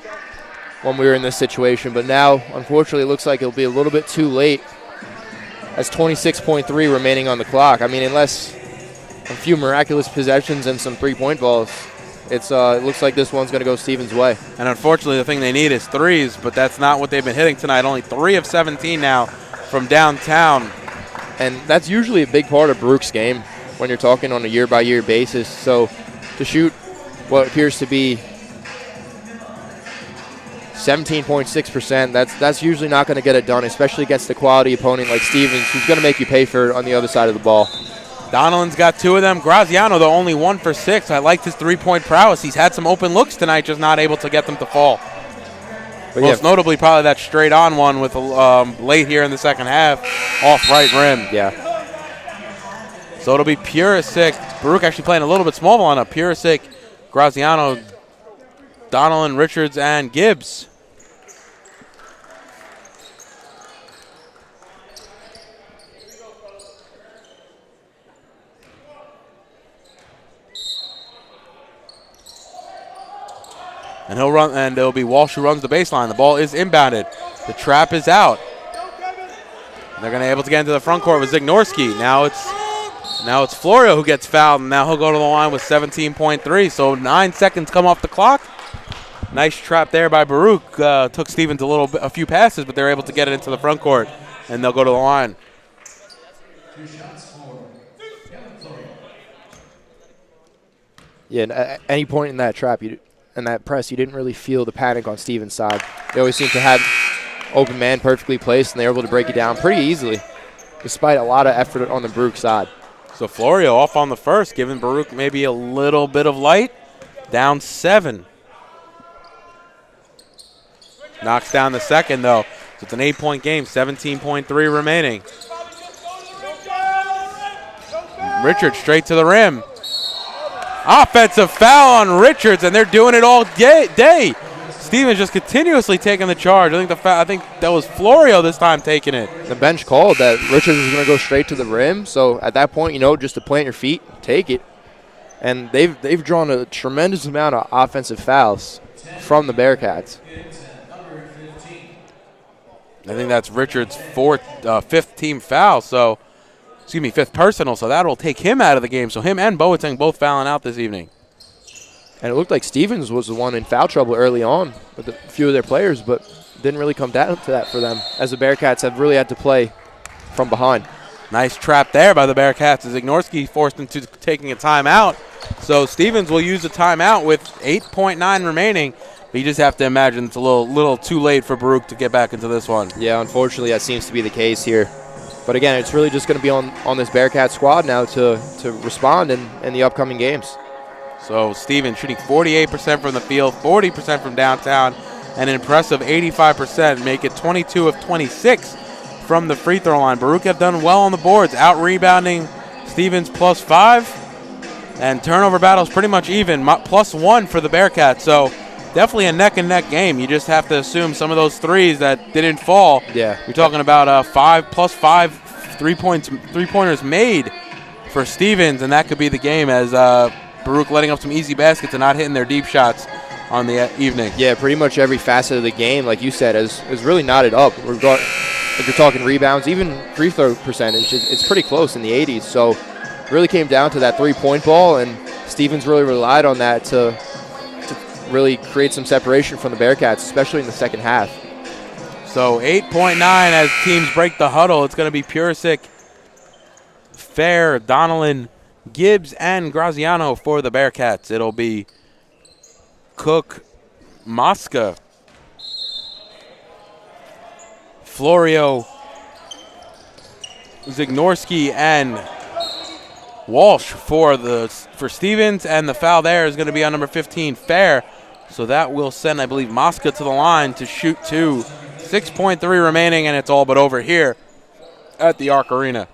when we were in this situation. But now, unfortunately, it looks like it'll be a little bit too late. That's 26.3 remaining on the clock. I mean, unless a few miraculous possessions and some three-point balls, it looks like this one's going to go Stevens' way. And unfortunately, the thing they need is threes, but that's not what they've been hitting tonight. Only 3 of 17 now from downtown. And that's usually a big part of Baruch's game when you're talking on a year-by-year basis. So to shoot what appears to be 17.6%, that's usually not going to get it done, especially against a quality opponent like Stevens, who's going to make you pay for it on the other side of the ball. Donnellan's got 2 of them. Graziano, though, only 1 for 6. I liked his three-point prowess. He's had some open looks tonight, just not able to get them to fall. But most notably, probably that straight-on one with late here in the second half, off right rim. Yeah. So it'll be Purisic. Baruch actually playing a little bit small on a Purisic, Graziano, Donnellan, Richards, and Gibbs. And he'll run, and it'll be Walsh who runs the baseline. The ball is inbounded. The trap is out. And they're going to be able to get into the front court with Zignorski. Now it's Florio who gets fouled, and now he'll go to the line with 17.3. So 9 seconds come off the clock. Nice trap there by Baruch. Took Stevens a few passes, but they're able to get it into the front court, and they'll go to the line. Yeah, and at any point in that trap, in that press, you didn't really feel the panic on Stevens' side. They always seem to have open man perfectly placed, and they're able to break it down pretty easily, despite a lot of effort on the Baruch side. So Florio off on the first, giving Baruch maybe a little bit of light. Down 7. Knocks down the second, though. So it's an 8-point game, 17.3 remaining. Richards straight to the rim. Offensive foul on Richards, and they're doing it all day. Stevens just continuously taking the charge. I think that was Florio this time taking it. The bench called that Richards was going to go straight to the rim. So at that point, just to plant your feet, take it. And they've drawn a tremendous amount of offensive fouls from the Bearcats. I think that's Richards' fifth team foul. So, fifth personal. So that'll take him out of the game. So him and Boateng both fouling out this evening. And it looked like Stevens was the one in foul trouble early on with a few of their players, but didn't really come down to that for them, as the Bearcats have really had to play from behind. Nice trap there by the Bearcats as Ignorski forced into taking a timeout. So Stevens will use a timeout with 8.9 remaining. But you just have to imagine it's a little too late for Baruch to get back into this one. Yeah, unfortunately that seems to be the case here. But again, it's really just going to be on this Bearcat squad now to respond in the upcoming games. So Stevens shooting 48% from the field, 40% from downtown, and an impressive 85%, make it 22 of 26 from the free throw line. Baruch have done well on the boards, out-rebounding Stevens +5, and turnover battles pretty much even, +1 for the Bearcats. So definitely a neck-and-neck game. You just have to assume some of those threes that didn't fall. Yeah. You're talking about +5 three-pointers made for Stevens, and that could be the game as Baruch letting up some easy baskets and not hitting their deep shots on the evening. Yeah, pretty much every facet of the game, like you said, is really knotted up. If you're talking rebounds, even free throw percentage, it's pretty close in the 80s. So really came down to that three-point ball, and Stevens really relied on that to really create some separation from the Bearcats, especially in the second half. So 8.9 as teams break the huddle. It's going to be Purisic, Fair, Donnellan, Gibbs, and Graziano for the Bearcats. It'll be Cook, Mosca, Florio, Zignorski, and Walsh for Stevens, and the foul there is going to be on number 15, Fair. So that will send, I believe, Mosca to the line to shoot 2. 6.3 remaining, and it's all but over here at the Arc Arena.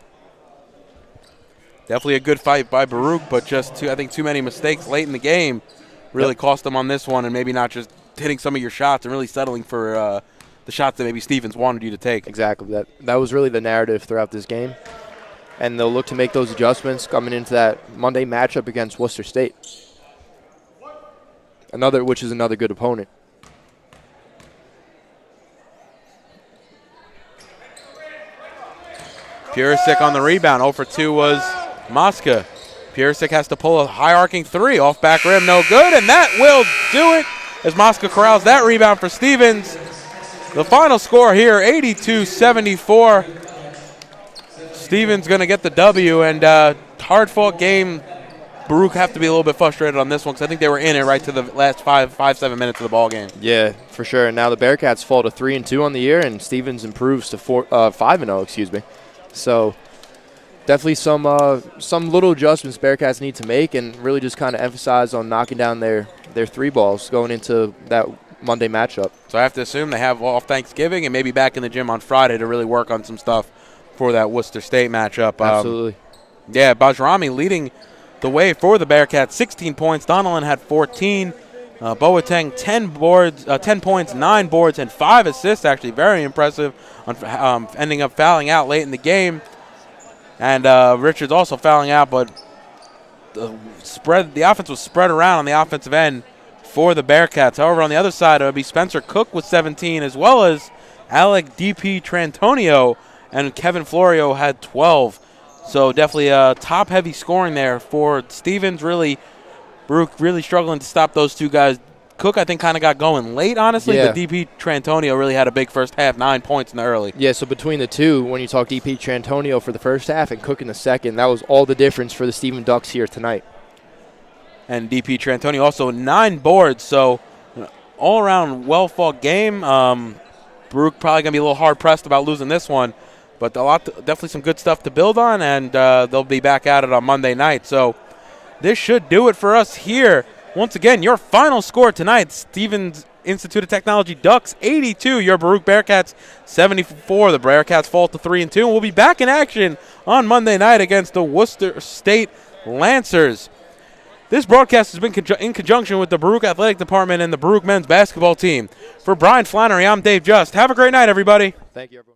Definitely a good fight by Baruch, but just too many mistakes late in the game really cost them on this one, and maybe not just hitting some of your shots and really settling for the shots that maybe Stevens wanted you to take. Exactly. That was really the narrative throughout this game. And they'll look to make those adjustments coming into that Monday matchup against Worcester State. Which is another good opponent. Purisic on the rebound. 0 for 2 was Mosca. Purisic has to pull a high-arcing 3 off back rim. No good, and that will do it as Mosca corrals that rebound for Stevens. The final score here, 82-74. Stevens going to get the W, and hard-fought game. Baruch have to be a little bit frustrated on this one because I think they were in it right to the last 7 minutes of the ball game. Yeah, for sure. And now the Bearcats fall to 3-2 on the year, and Stevens improves to 5-0. Excuse me. So definitely some little adjustments Bearcats need to make, and really just kind of emphasize on knocking down their three balls going into that Monday matchup. So I have to assume they have off Thanksgiving and maybe back in the gym on Friday to really work on some stuff for that Worcester State matchup. Absolutely. Yeah, Bajrami leading the way for the Bearcats, 16 points. Donnellan had 14. Boateng, 10 points, 9 boards, and 5 assists. Actually, very impressive. Ending up fouling out late in the game, and Richards also fouling out. But the offense was spread around on the offensive end for the Bearcats. However, on the other side, it would be Spencer Cook with 17, as well as Alec D.P. Trantonio, and Kevin Florio had 12. So definitely a top-heavy scoring there for Stevens. Baruch really struggling to stop those two guys. Cook, I think, kind of got going late, honestly, yeah. But D.P. Trantonio really had a big first half, 9 points in the early. Yeah, so between the two, when you talk D.P. Trantonio for the first half and Cook in the second, that was all the difference for the Stephen Ducks here tonight. And D.P. Trantonio also 9 boards, so all-around well-fought game. Baruch probably going to be a little hard-pressed about losing this one. But definitely some good stuff to build on, and they'll be back at it on Monday night. So this should do it for us here. Once again, your final score tonight, Stevens Institute of Technology Ducks 82, your Baruch Bearcats 74. The Bearcats fall to 3-2, and we'll be back in action on Monday night against the Worcester State Lancers. This broadcast has been in conjunction with the Baruch Athletic Department and the Baruch men's basketball team. For Brian Flannery, I'm Dave Just. Have a great night, everybody. Thank you, everyone.